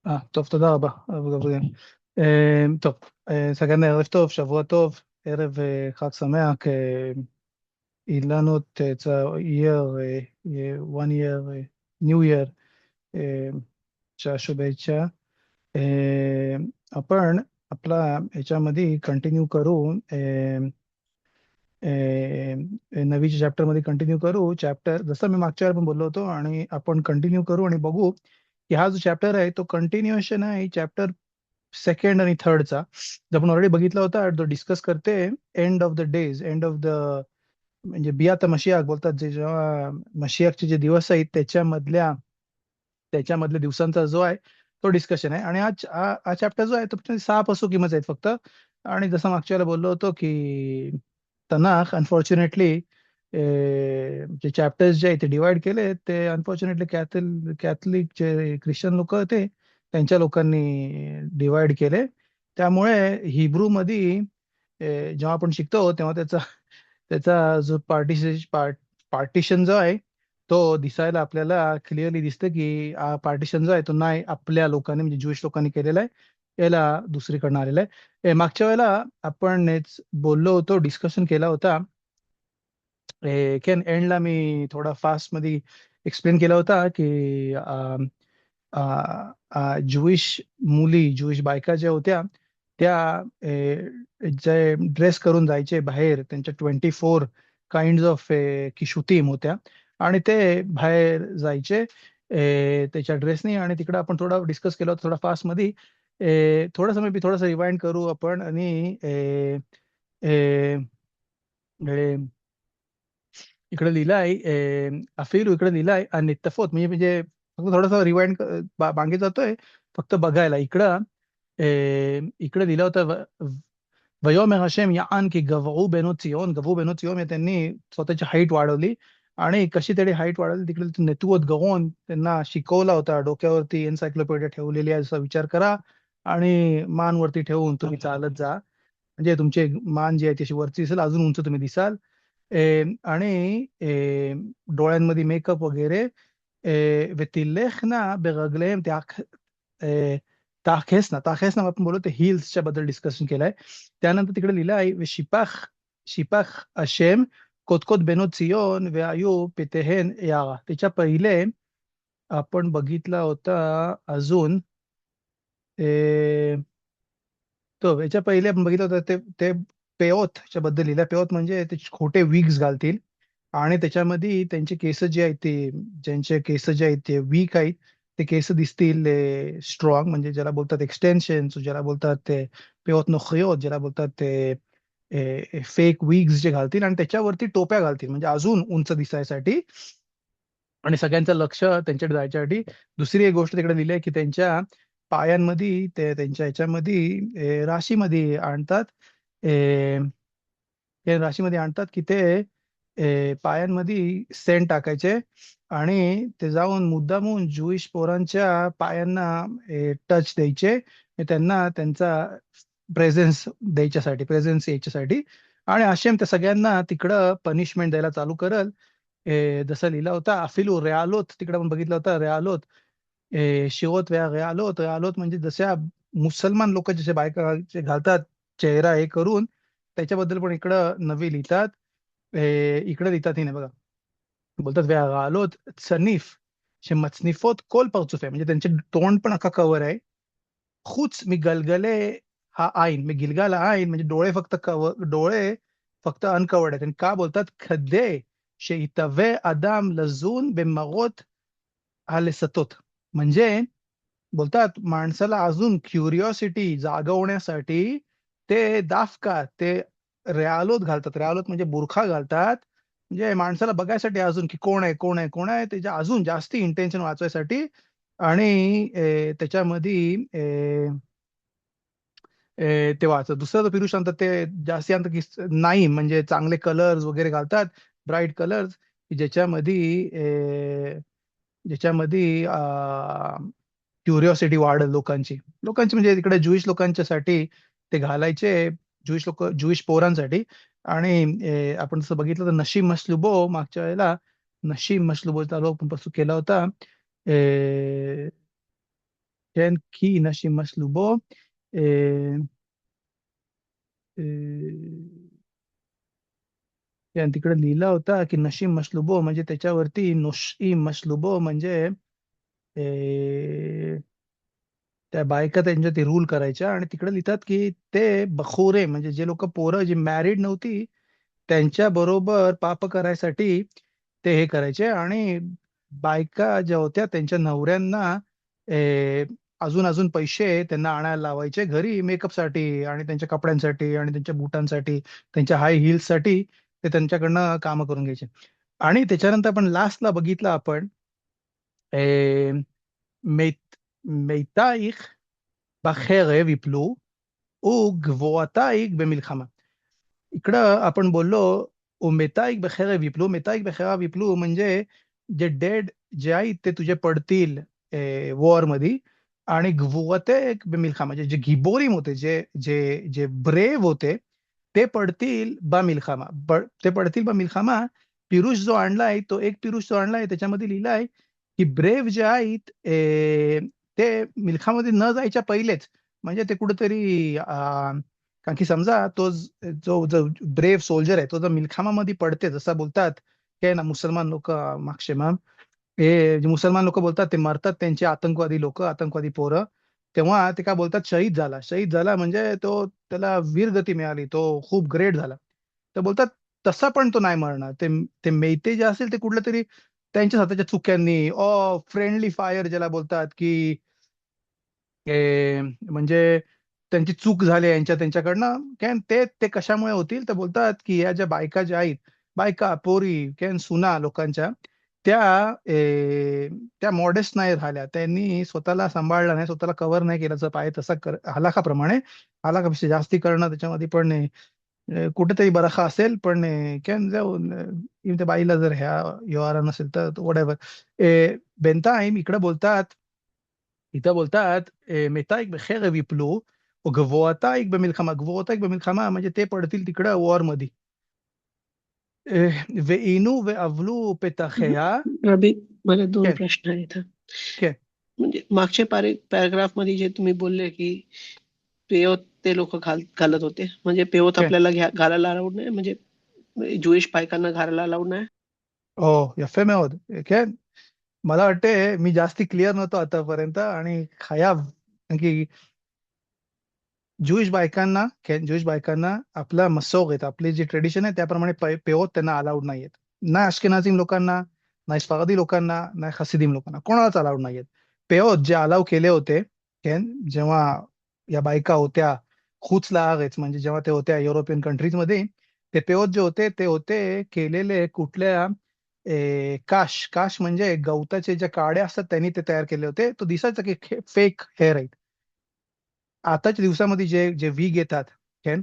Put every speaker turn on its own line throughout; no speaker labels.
טוב, תודה רבה, גבריאל. טוב, סגן ערב טוב, שבוע טוב, ערב חג שמח, אילנות, year, one year, new year, शुभेच्छा. आपण आपला ह्याच्यामध्ये कंटिन्यू करू, नवीच्या चॅप्टर मध्ये कंटिन्यू करू. चॅप्टर जसं मी मागच्या वेळी पण बोललो होतो, आणि आपण कंटिन्यू करू आणि बघू की हा जो चॅप्टर आहे तो कंटिन्युएशन आहे चॅप्टर सेकंड आणि थर्डचा. जो आपण ऑलरेडी बघितला होता, तो डिस्कस करते end of the days, end of the, म्हणजे बियात मशियाक बोलतात, जे जेव्हा मशियाकचे जे दिवस आहेत त्याच्यामधल्या दिवसांचा जो आहे तो डिस्कशन आहे. आणि हा चॅप्टर जो आहे तो फक्त 6 पसुकीमच आहेत फक्त. आणि जसं मागच्या वेळेला बोललो होतो की तनाख अनफॉर्च्युनेटली जे चॅप्टर्स जे आहेत ते डिवाइड केले, ते अनफॉर्च्युनेटली कॅथलिक जे ख्रिश्चन लोक होते त्यांच्या लोकांनी डिवाइड केले. त्यामुळे हिब्रू मध्ये जेव्हा आपण शिकतो तेव्हा त्याचा त्याचा जो पार्टिशन जो आहे तो दिसायला आपल्याला क्लिअरली दिसतं की हा पार्टिशन जो आहे तो नाही आपल्या लोकांनी, म्हणजे ज्युइश लोकांनी केलेला आहे, याला दुसरीकडनं आलेला आहे. मागच्या वेळेला आपण हेच बोललो होतो, डिस्कशन केला होता. केन एंडला मी थोडा फास्ट मध्ये एक्सप्लेन केला होता की ज्युइश मुली, ज्युइश बायका ज्या होत्या त्या जे ड्रेस करून जायचे बाहेर, त्यांच्या 24 काइंड ऑफ किशुतीम होत्या, आणि ते बाहेर जायचे त्याच्या ड्रेसनी. आणि तिकडं आपण थोडा डिस्कस केला होता थोडा फास्ट मध्ये. थोडासा मी थोडासा रिवाइंड करू आपण. आणि इकडे लिहिलं आहे, अफिलू इकडे लिहिलं आहे नित्तफोत, म्हणजे फक्त थोडासा रिवाइंड मागे जातोय फक्त बघायला. इकडे लिहिलं होतं वयोमेर हशेम यान की गवू बेनो चियोन, या त्यांनी स्वतःची हाईट वाढवली. आणि कशी तरी हाईट वाढवली तिकडे नेतुवत गवून त्यांना शिकवला होता, डोक्यावरती एन्सायक्लोपीडिया ठेवलेली आहे असा विचार करा, आणि मानवरती ठेवून तुम्ही चालत जा, म्हणजे तुमचे मान जी आहे ती अशी वरती दिसेल, अजून उंच तुम्ही दिसाल. आणि डोळ्यांमध्ये मेकअप वगैरे. ותלכנה ברגליהם ताखेसना आपण बोलतो हिल्सच्या बद्दल डिस्कशन केलंय. त्यानंतर तिकडे लिहिलं आहे शिपाख अशेम कोतकोत बेनो चियोन व्यायू पितेहेन यारा. त्याच्या पहिले आपण बघितला होता अजून, तो याच्या पहिले आपण बघितलं होतं ते ते पेओतच्या बद्दल लिहिलं. पेओत म्हणजे ते खोटे विग्स घालतील, आणि त्याच्यामध्ये त्यांचे केस जे आहेत ते, ज्यांचे केस जे आहेत ते वीक आहेत, ते केस दिसतील स्ट्रॉंग, म्हणजे ज्याला बोलतात एक्सटेन्शन, ज्याला बोलतात ते पेओत नोखियोत, ज्याला बोलतात ते फेक विग्स जे घालतील, आणि त्याच्यावरती टोप्या घालतील म्हणजे अजून उंच दिसायसाठी, आणि सगळ्यांचं लक्ष त्यांच्याकडे जायच्यासाठी. दुसरी एक गोष्ट तिकडे लिहिली आहे की त्यांच्या पायांमध्ये, ते त्यांच्या ह्याच्यामध्ये राशीमध्ये आणतात, ते राशीमध्ये आणतात की ते पायांमध्ये सेंट टाकायचे, आणि ते जाऊन मुद्दामून ज्युइश पोरांच्या पायांना टच द्यायचे, त्यांना त्यांचा प्रेझेन्स यायच्यासाठी. आणि आशेम त्या सगळ्यांना तिकडं पनिशमेंट द्यायला चालू करल. जसं लिहिला होता अफिलू रेआलोत, तिकडे आपण बघितलं होतं रेआलोत, शिवत व्या रेआलोत म्हणजे जशा मुसलमान लोक जसे बायका जे घालतात चेहरा हे करून, त्याच्याबद्दल पण इकडं नवी लिहितात. इकडे लिहितात ही नाही बघा, बोलतात व्यालोत सनीफ मचनिफोत कोल परचुफे, म्हणजे त्यांचे तोंड पण अख्खा कवर आहे. खुच मी गलगले हा आईन, मी गिलगाला आईन, म्हणजे डोळे फक्त अनकवर्ड आहेत. आणि का बोलतात खदे शेतवे अदाम लजून बेमरोत आलेसतोत, म्हणजे बोलतात माणसाला अजून क्युरिओसिटी जागवण्यासाठी ते दाफका, ते रेआलोत घालतात. रेआलोत म्हणजे बुरखा घालतात, म्हणजे माणसाला बघायसाठी अजून की कोण आहे त्याच्या अजून जास्ती इंटेन्शन वाचवायसाठी. आणि त्याच्यामध्ये ते वाचत दुसरं पिरुष आणतात, ते जास्ती आणतात की नाही, म्हणजे चांगले कलर्स वगैरे घालतात, ब्राईट कलर्स, ज्याच्यामध्ये क्युरिओसिटी वाढेल लोकांची म्हणजे तिकडे ज्युइश लोकांच्यासाठी ते घालायचे, ज्युइश पोरांसाठी. आणि आपण जसं बघितलं तर नशीब मशलुबो मागच्या वेळेला, नशीब मशलुबो चालू आपण पासून केला होता. כן, כי נשים משלו בו. אה, אה, כן, तिकडे लिहिला होता की नशीम मसलुबो म्हणजे त्याच्यावरती नोशीम मसलुबो म्हणजे ए, त्या बायका त्यांच्या ते रूल करायच्या आणि तिकडे लिहितात की ते बखोरे म्हणजे जे लोक पोरं जी मॅरिड नव्हती त्यांच्या बरोबर पाप करायसाठी ते हे करायचे आणि बायका ज्या होत्या त्यांच्या नवऱ्यांना ए, अजून अजून पैसे त्यांना आणायला लावायचे घरी मेकअपसाठी आणि त्यांच्या कपड्यांसाठी आणि त्यांच्या बुटांसाठी त्यांच्या हाय हील्ससाठी ते त्यांच्याकडनं कामं करून घ्यायचे आणि त्याच्यानंतर आपण लास्टला बघितलं आपण ए, מת मैताईक בחרב יפלו וגבורתייך במלחמה. इकडं आपण बोललो मेताईक बखेरव विपलू मेताईक बखेरा विपलू म्हणजे जे डेड जे आहेत ते तुझे पडतील वॉर मध्ये आणि गवुवते मिल्खा म्हणजे जे गिबोरीम होते जे जे जे ब्रेव होते ते पडतील बा मिल्खामा ते पडतील बा मिल्खामा पिरुष जो आणलाय तो एक पिरुष जो आणलाय त्याच्यामध्ये लिहिलाय की ब्रेव जे आहेत ते मिल्खामध्ये न जायच्या पहिलेच म्हणजे ते कुठेतरी कारण की समजा तो जो जो ब्रेव सोल्जर आहे तो जर मिल्खामामध्ये पडते जसं बोलतात काय ना मुसलमान लोक माक्षेमाम हे जे मुसलमान लोक बोलतात ते मरतात त्यांचे आतंकवादी लोक आतंकवादी पोरं तेव्हा ते काय बोलतात शहीद झाला म्हणजे तो त्याला वीरगती मिळाली तो खूप ग्रेट झाला तर बोलतात तसा पण तो नाही मरणार ते ते मेते जे असेल ते कुठल्या तरी त्यांच्या स्वतःच्या चुक्यांनी फ्रेंडली फायर ज्याला बोलतात की म्हणजे त्यांची चूक झाली यांच्या त्यांच्याकडनं काय ते ते कशामुळे होतील तर बोलतात की या ज्या बायका ज्या आहेत बायका पोरी काय सुना लोकांच्या त्या त्या मॉडेस्ट नाही राहिल्या त्यांनी स्वतःला सांभाळलं नाही स्वतःला कव्हर नाही केल्याचं पाहिजे तसं हलाखाप्रमाणे हलाखापेक्षा जास्ती करणं त्याच्यामध्ये पण कुठेतरी बरखा असेल पण काय जाऊन त्या बाईला जर ह्या व्यवहारा नसेल तर वडेवर बेंताईम इकडे बोलतात इथं बोलतात मेताईक בחרב יפלו וגבורתייך במלחמה גבורתייך במלחמה म्हणजे ते पडतील तिकडं वॉर मध्ये ועינו ועבלו פתחיה
रबी मला 2
כן
प्रश्न आहेत.
כן
म्हणजे मागच्या पॅराग्राफ मध्ये जे तुम्ही बोलले की पेयोत ते लोक घालत होते म्हणजे पेयोत
כן
आपल्याला घालायला अलाउड नाही म्हणजे ज्युइश बायकांना घालायला अलाउड नाही.
יפה מאוד כן मला वाटते मी जास्ती क्लिअर नव्हतो आतापर्यंत आणि खयाब कारण की ज्युइश बायकांना आपला मसोगत आपली जी ट्रेडिशन आहे त्याप्रमाणे पेवत त्यांना अलाउड नाहीयेत ना अश्केनाझीम लोकांना ना स्फारदी लोकांना ना खसिदीम लोकांना कोणालाच अलाउड नाहीयेत पेवत जे अलाव केले होते जेव्हा या बायका होत्या खुचला आगेच म्हणजे जेव्हा ते होत्या युरोपियन कंट्रीज मध्ये ते पेवत जे होते ते होते केलेले कुठल्या काश काश म्हणजे गवताचे ज्या काड्या असतात त्यांनी ते तयार केले होते तो दिसायचा की फेक हेअर आहे आताच्या दिवसामध्ये जे जे वीग येतात केन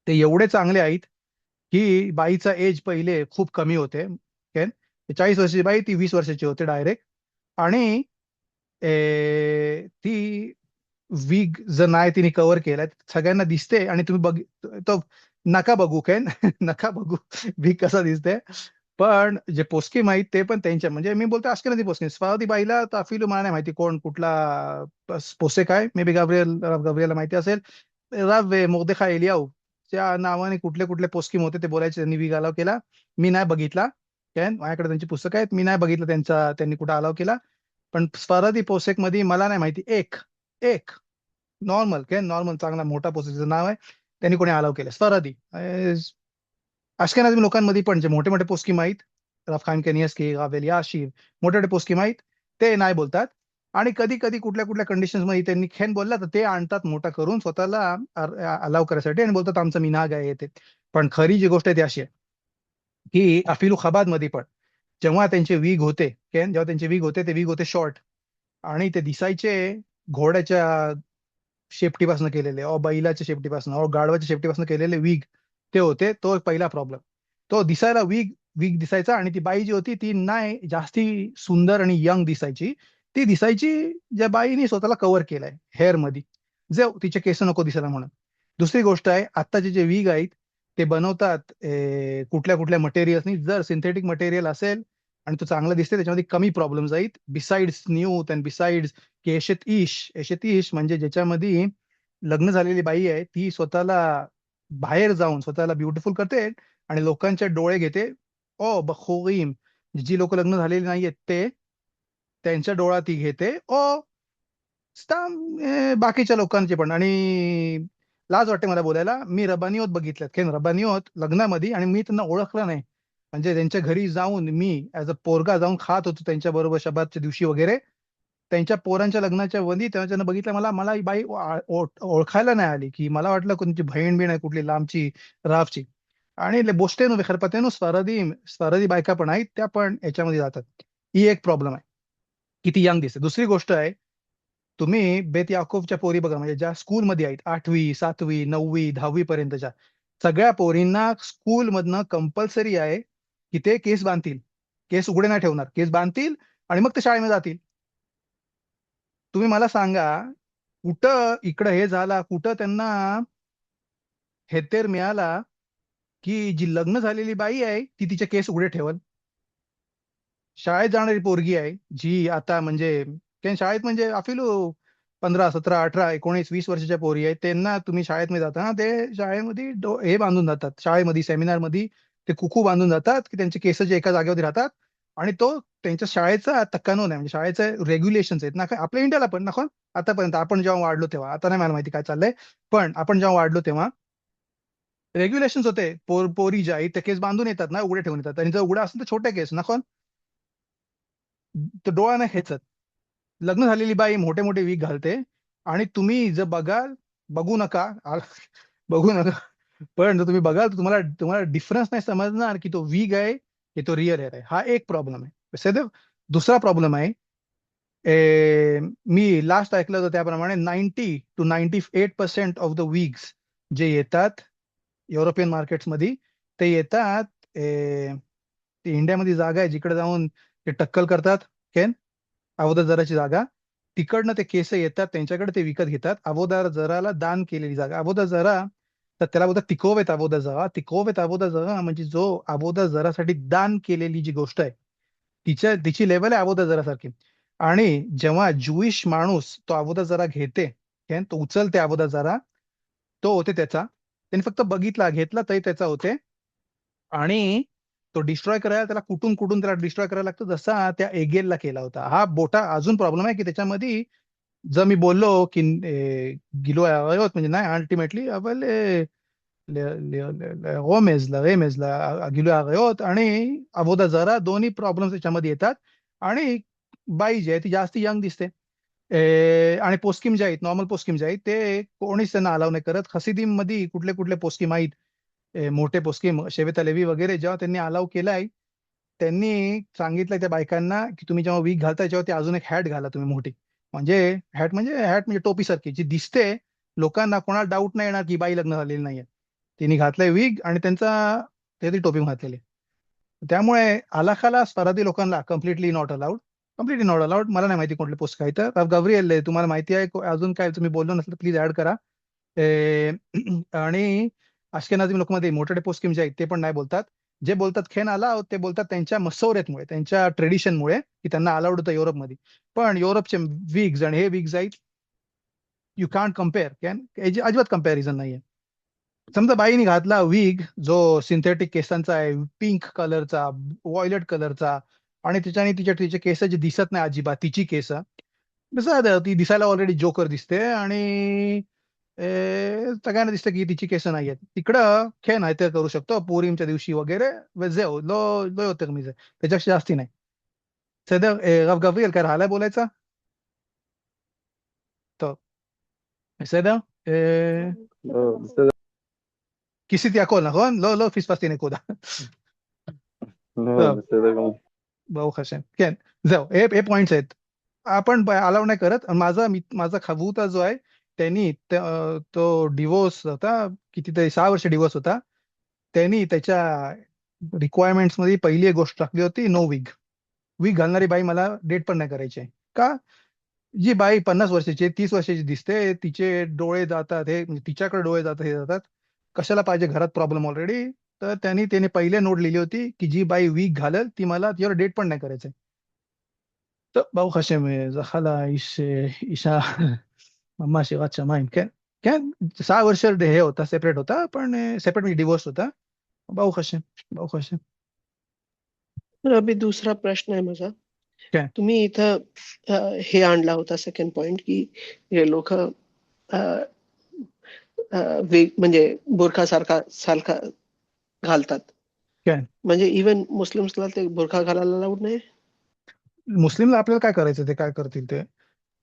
ते एवढे चांगले आहेत की बाईचा एज पहिले खूप कमी होते केन 40 वर्षाची बाई ती 20 वर्षाची होते डायरेक्ट आणि ती वीग जर नाही तिने कव्हर केलाय सगळ्यांना दिसते आणि तुम्ही तो नका बघू काय नका बघू वीग कसा दिसते पण जे पोस्की माहीत ते पण त्यांच्या म्हणजे मी बोलतो अश्केनाझी पोस्की स्वाती बाईला ताफिलू मला नाही माहिती कोण कुठला पोसे काय मे बी गाब्रिएला माहिती असेल राव मोर्देखा एलियाऊ त्या नावाने कुठले कुठले पोस्किम होते ते बोलायचे त्यांनी वीग अलाव केला मी नाही बघितला काय माझ्याकडे त्यांची पुस्तकं आहेत मी नाही बघितलं त्यांनी कुठं अलाव केला पण स्फरादी पोसेक मध्ये मला नाही माहिती एक एक नॉर्मल चांगला मोठा पोसेकचं नाव आहे त्यांनी कोणी अलाव केलं स्फरादी अश्केनाझी लोकांमध्ये पण जे मोठे मोठे पोस्की माहीत रफ खान केनियस्की गावेल याशीर मोठे मोठे पोस्की माहीत ते नाही बोलतात आणि कधी कधी कुठल्या कुठल्या कंडिशन्स मध्ये त्यांनी खेन बोलला तर ते आणतात मोठा करून स्वतःला अलाव करायसाठी आणि बोलतात आमचं मिनाग आहे ते पण खरी जी गोष्ट आहे ती अशी आहे की अफिलू खबाद मध्ये पण जेव्हा त्यांचे वीग होते जेव्हा त्यांचे वीग होते ते वीग होते शॉर्ट आणि ते दिसायचे घोड्याच्या शेपटीपासून केलेले बैलाच्या शेपटीपासून गाढवाच्या शेपटीपासून केलेले वीग ते होते तो एक पहिला प्रॉब्लेम तो दिसायला वीग वीग दिसायचा आणि ती बाई जी होती ती नाही जास्ती सुंदर आणि यंग दिसायची ती दिसायची ज्या बाईने स्वतःला कव्हर केलाय हेअर मध्ये जे तिचे केस नको दिसायला म्हणून दुसरी गोष्ट आहे आत्ताचे जे वीग आहेत ते बनवतात कुठल्या कुठल्या मटेरियल्सनी जर सिंथेटिक मटेरियल असेल आणि तो चांगला दिसते त्याच्यामध्ये कमी प्रॉब्लेम्स आहेत. बिसाइड्स न्यूथ अँड बिसाइड्स की एशेत इश म्हणजे ज्याच्यामध्ये लग्न झालेली बाई आहे ती स्वतःला बाहेर जाऊन स्वतःला ब्युटिफुल करते आणि लोकांचे डोळे घेते. ओ बखोरीम, जी लोक लग्न झालेली नाहीयेत ते, त्यांच्या डोळा ती घेते. ओ बाकीच्या लोकांचे पण. आणि लाज वाटते मला बोलायला, मी रबानियोत बघितल्यात की रबानियोत लग्नामध्ये, आणि मी त्यांना ओळखलं नाही. म्हणजे त्यांच्या घरी जाऊन मी ऍज अ पोरगा जाऊन खात होतो त्यांच्या बरोबर शबातच्या दिवशी वगैरे. त्यांच्या पोरांच्या लग्नाच्या वधी त्यांना बघितलं, मला मला ही बाई ओळखायला नाही आली, की मला वाटलं कोणती बहीण बिण आहे कुठली लांबची रावची. आणि बोस्टेनो खरपातेनो स्वरादी बायका पण आहेत, त्या पण याच्यामध्ये जातात. ही एक प्रॉब्लेम आहे, किती यंग दिसते. दुसरी गोष्ट आहे, तुम्ही बेत याकूबच्या पोरी बघा, म्हणजे ज्या स्कूलमध्ये आहेत 8वी 7वी 9वी 10वी पर्यंतच्या, सगळ्या पोरींना स्कूल मधनं कंपल्सरी आहे की ते केस बांधतील. केस उघडे नाही ठेवणार, केस बांधतील आणि मग ते शाळेमध्ये जातील. तुम्ही मला सांगा, कुठं इकडं हे झाला, कुठं त्यांना हेतेर मिळाला की जी लग्न झालेली बाई आहे ती तिचे केस उघडे ठेवल. शाळेत जाणारी पोरगी आहे जी आता म्हणजे शाळेत म्हणजे अफिलू 15 17 18 19 20 वर्षाच्या पोरी आहेत, त्यांना तुम्ही शाळेत मध्ये जाता ना, ते शाळेमध्ये हे बांधून जातात, शाळेमध्ये सेमिनार मध्ये ते कुकू बांधून जातात की त्यांचे केस जे एका जागेवर राहतात. आणि तो त्यांच्या शाळेचा तक्कानून आहे, म्हणजे शाळेचे रेग्युलेशन्स आहेत ना, आपल्या इंडियाला पण ना. आतापर्यंत आपण जेव्हा वाढलो तेव्हा, आता नाही मला माहिती काय चाललंय, पण आपण जेव्हा वाढलो तेव्हा रेग्युलेशन्स होते. पोरी ज्या आहेत त्या केस बांधून येतात ना, उघडे ठेवून येतात. आणि जर उघडा असेल तर छोटे केस ना, तर डोळा नाही खेचत. लग्न झालेली बाई मोठे मोठे वीग घालते. आणि तुम्ही जर बघाल, बघू नका बघू नका, पण जर तुम्ही बघाल तर तुम्हाला तुम्हाला डिफरन्स नाही समजणार की तो वीग आहे की तो रिअल हेअर आहे. हा एक प्रॉब्लेम आहे. सदैव दुसरा प्रॉब्लेम आहे, मी लास्ट ऐकलं होतं त्याप्रमाणे 90 to 98% ऑफ द वीग्स जे येतात युरोपियन मार्केट्समध्ये, ते येतात ते इंडियामध्ये जागा आहे जिकडे जाऊन ते टक्कल करतात, केन अगोदर जराची जागा, तिकडनं ते केस येतात त्यांच्याकडे, ते विकत घेतात. अबोधार जराला दान केलेली जागा अबोधा जरा, तर त्याला बोलतात तिकोवेत अबोधा जरा. तिकोवेत अबोधा जरा म्हणजे जो अबोधा जरासाठी दान केलेली जी गोष्ट आहे, तिची लेवल आहे अबोधा जरासारखी. आणि जेव्हा ज्युईश माणूस तो अबोधा जरा घेते, तो उचलते अबोधा जरा, तो होते त्याचा. त्यांनी फक्त बघितला घेतला तरी त्याचा होते. आणि तो डिस्ट्रॉय करायला त्याला कुठून कुठून त्याला डिस्ट्रॉय करायला लागतो, जसा त्या एगेलला केला होता. हा बोटा अजून प्रॉब्लेम आहे की त्याच्यामध्ये, जर मी बोललो की गिलो आयोत म्हणजे नाही अल्टिमेटली, अवल रेमेजला गिलो आयोत आणि अबोधा जरा दोन्ही प्रॉब्लेम त्याच्यामध्ये येतात. आणि बाई जी आहे ती जास्त यंग दिसते. आणि पोस्किम जे आहेत, नॉर्मल पोस्किम जे आहेत, ते कोणीच त्यांना अलाव नाही करत. हसिदीम मध्ये कुठले कुठले पोस्किम आहेत, मोठे पोस्किम शेवेता लेवी वगैरे, जेव्हा त्यांनी अलाव केलाय, त्यांनी सांगितलंय त्या बायकांना की तुम्ही जेव्हा वीग घालताय तेव्हा ते अजून एक हॅट घाला तुम्ही मोठी. म्हणजे हॅट म्हणजे टोपीसारखी जी दिसते, लोकांना कोणाला डाऊट नाही येणार की बाई लग्न झालेली नाहीये. तिने घातलंय वीग आणि त्याची टोपी घातलेली. त्यामुळे आलाखाला स्फरादी लोकांना कम्प्लिटली नॉट अलाउड. मला नाही माहिती कोणते पोस्ट काय तर गव्हरियल तुम्हाला माहिती आहे अजून काय तुम्ही बोललो नसलं प्लीज ऍड करा. आणि अश्केनाझी लोकमध्ये मोठे पोस्किम जे आहेत ते पण नाही बोलतात. जे बोलतात खेन अलाव, ते बोलतात त्यांच्या मसोरेतमुळे, त्यांच्या ट्रेडिशनमुळे, की त्यांना अलाउड होतं युरोपमध्ये. पण युरोपचे विग्स आणि हे विग्स आहेत, यू कांट कम्पेअर. अजिबात कम्पॅरिझन नाहीये. समजा बाईने घातला विग जो सिंथेटिक केसांचा आहे, पिंक कलरचा, व्हायलेट कलरचा, आणि त्याच्याने तिचे केस जे दिसत नाही अजिबात, तिची केस ती दिसायला ऑलरेडी जोकर दिसते. आणि सगळ्यांना दिसतं की तिची केस नाही आहेत. तिकडं खेळ नाही ते करू शकतो पोरीमच्या दिवशी वगैरे, लो लो होतं मी त्याच्यापेक्षा जास्ती नाही. सध्या रफ गव्रियल काय राहिलाय बोलायचा तो सध्या किसी त्याकोल נכון? לא פספסתי נקודה.
לא,
טוב,
בסדר גמור.
ברוך השם. כן, זהו, हे पॉइंट्स आहेत. आपण अलाव नाही करत. आणि माझा खबूता जो आहे, त्यांनी तो डिवोर्स होता, कितीतरी 6 वर्ष डिवोर्स होता. त्यांनी त्याच्या रिक्वायरमेंट्स मध्ये पहिली एक गोष्ट टाकली होती, नो विग. विग घालणारी बाई मला डेट पण नाही करायची आहे. का? जी बाई 50 वर्षाची 30 वर्षाची दिसते, तिचे डोळे जातात, हे म्हणजे तिच्याकडे डोळे जातात, हे जातात, कशाला पाहिजे घरात प्रॉब्लेम ऑलरेडी. तर त्याने पहिले नोट लिहिली होती की जी बाई वीक घालेल ती मला तिच्यावर डेट पण नाही करायचंय. तर ברוך השם זכה לה אישה ממש יראת שמיים, כן. כן, 6 वर्ष हे होता, सेपरेट होता, पण सेपरेट म्हणजे डिवोर्स होता. ברוך השם, ברוך השם.
तर अभि दुसरा प्रश्न आहे माझा.
כן.
तुम्ही इथं हे आणला होता सेकंड पॉइंट की हे लोक म्हणजे बुरखा सारखा सारखा घालतात.
כן.
म्हणजे इव्हन मुस्लिम्सला ते बुरखा घालायला लावत नाही.
मुस्लिमला आपल्याला काय करायचं, ते काय करतील ते.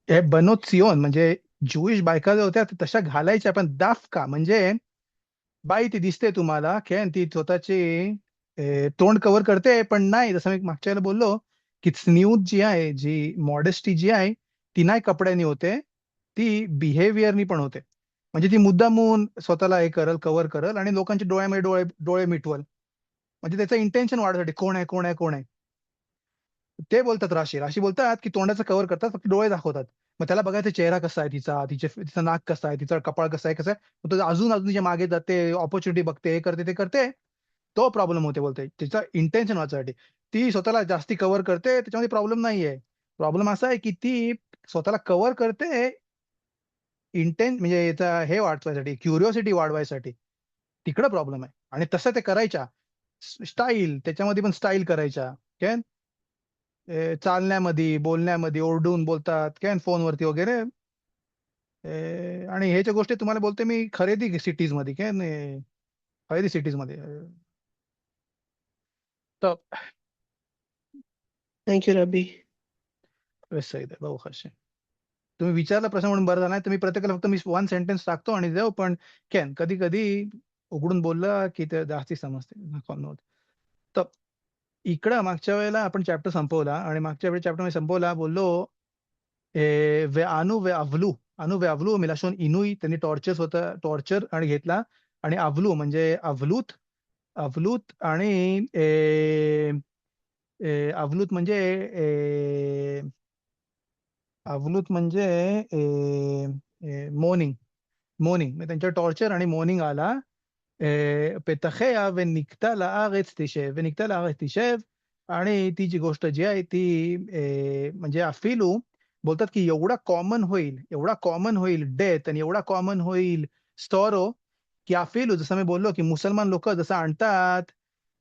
हे बनोत सियोन म्हणजे ज्युईश बायका ज्या होत्या त्या तशा घालायच्या, पण दाफ का म्हणजे बाई ती दिसते तुम्हाला खेळ ती स्वतःची तोंड कव्हर करते, पण नाही, जसं मी मागच्या वेळेला बोललो की स्नियूत जी आहे, जी मॉडेस्टी जी आहे, ती नाही कपड्यानी होते, ती बिहेवियरनी पण होते. म्हणजे ती मुद्दामून स्वतःला हे करल, कव्हर करल आणि लोकांच्या डोळ्यामध्ये डोळे डोळे मिटवल. म्हणजे त्याचं इंटेन्शन वाढवण्यासाठी कोण आहे, कोण आहे, कोण आहे. ते बोलतात राशी. राशी बोलतात की तोंडाचं कव्हर करतात, फक्त डोळे दाखवतात. मग त्याला बघायचं चेहरा कसा आहे तिचा, तिचं नाक कसं आहे, तिचं कपाळ कसं आहे, कसं आहे. मग तो अजून अजून तिच्या मागे जाते, ऑपॉर्च्युनिटी बघते, हे करते, ते करते. तो प्रॉब्लेम होते बोलते. तिचा इंटेन्शन वाचण्यासाठी. ती स्वतःला जास्ती कव्हर करते, त्याच्यामध्ये प्रॉब्लेम नाहीये. प्रॉब्लेम असा आहे की ती स्वतःला कव्हर करते म्हणजे याचा हे वाढवायसाठी, क्युरिओसिटी वाढवायसाठी. तिकडं प्रॉब्लेम आहे. आणि तसं ते करायच्या. स्टाईल, त्याच्यामध्ये पण स्टाईल करायच्या. काय चालण्यामध्ये, बोलण्यामध्ये ओरडून बोलतात, काय फोनवरती वगैरे. आणि ह्याच्या गोष्टी तुम्हाला बोलते मी खरेदी सिटीजमध्ये, काय खरेदी सिटीजमध्ये. तर
थँक्यू रबी.
सही आहे, भाऊ हर्षे. तुम्ही विचारला प्रश्न म्हणून बरं झालं. नाही तर मी प्रत्येकाला फक्त मी वन सेंटेन्स टाकतो आणि जाऊ, पण कॅन कधी कधी उघडून बोललं की ते जास्ती समजते. तर इकडं मागच्या वेळेला आपण चॅप्टर संपवला आणि मागच्या वेळी चॅप्टर मी संपवला बोललो अनु वे अवलू. अनु वे अवलू मिलाशोन इनुई, त्यांनी टॉर्चर आणि घेतला. आणि अवलू म्हणजे अवलूत. अवलूत आणि अवलूत म्हणजे अवलूत म्हणजे मॉर्निंग. मॉर्निंग त्यांच्या टॉर्चर आणि मॉर्निंग आला. פתחיה ונקטה לארץ תשב, ונקטה לארץ תשב. आणि ती जी गोष्ट जी आहे ती म्हणजे अफिलू बोलतात की एवढा कॉमन होईल डेथ, आणि एवढा कॉमन होईल स्टॉरो, की अफिलू जसं मी बोललो की मुसलमान लोक आणतात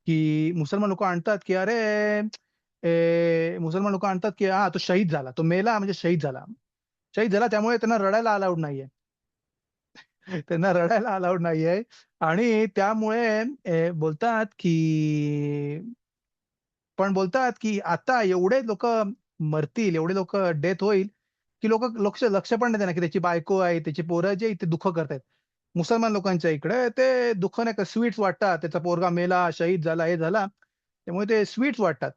की अरे मुसलमान लोक आणतात की हा तो शहीद झाला, तो मेला म्हणजे शहीद झाला त्यामुळे त्यांना रडायला अलाउड नाहीये. त्यांना रडायला अलाउड नाहीये. आणि त्यामुळे बोलतात की आता एवढे लोक मरतील, एवढे लोक डेथ होईल की लोक लक्ष पण नाही देणार की त्याची बायको आहे, त्याची पोरं जे ते दुःख करतायत. मुसलमान लोकांच्या इकडे ते दुःख नाही का, स्वीट्स वाटतात, त्याचा पोरगा मेला, शहीद झाला, हे झाला, त्यामुळे ते स्वीट्स वाटतात.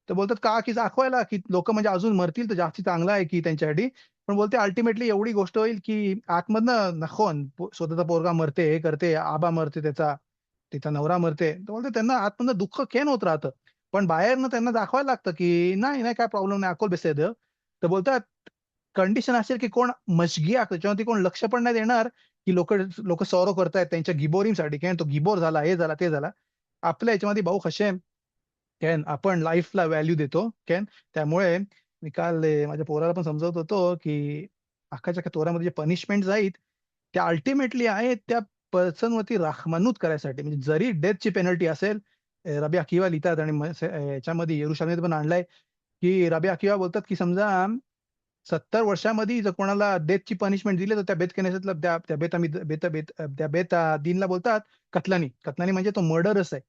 तर बोलतात का की दाखवायला की लोक म्हणजे अजून मरतील तर जास्ती चांगलं आहे की त्यांच्यासाठी. पण बोलते अल्टिमेटली एवढी गोष्ट होईल की आतमधनं नखोन स्वतःचा पोरगा मरते, हे करते, आबा मरते, तिचा नवरा मरते, तर बोलते त्यांना आतमधनं दुःख केन होत राहतं. पण बाहेरनं त्यांना दाखवायला लागतं की नाही नाही काय प्रॉब्लेम नाही, अकोल बेसेद. तर बोलतात कंडिशन असेल की कोण मशगिया त्याच्यावरती कोण लक्ष पण नाही देणार की लोक लोक सॉरो करतायत त्यांच्या गिबोरींसाठी, काय तो गिबोर झाला, हे झाला, ते झाला. आपल्या याच्यामध्ये भाऊ हशेम कॅन आपण लाईफला व्हॅल्यू देतो कॅन. त्यामुळे मी काल माझ्या पोराला पण समजवत होतो की अख्खाच्या तोरामध्ये जे पनिशमेंट आहेत त्या अल्टिमेटली आहेत त्या पर्सनवरती राखमानूत करायसाठी, म्हणजे जरी डेथची पेनल्टी असेल. रबी अकिवा लिहितात आणि याच्यामध्ये येरुशलेममध्ये पण आणलाय की रबी अकिवा बोलतात की समजा 70 वर्षामध्ये जर कोणाला डेथची पनिशमेंट दिली तर त्या बेत केनेसातला त्या बेत आम्ही त्या बेत दिनला बोलतात कतलानी. कतलानी म्हणजे तो मर्डरच आहे.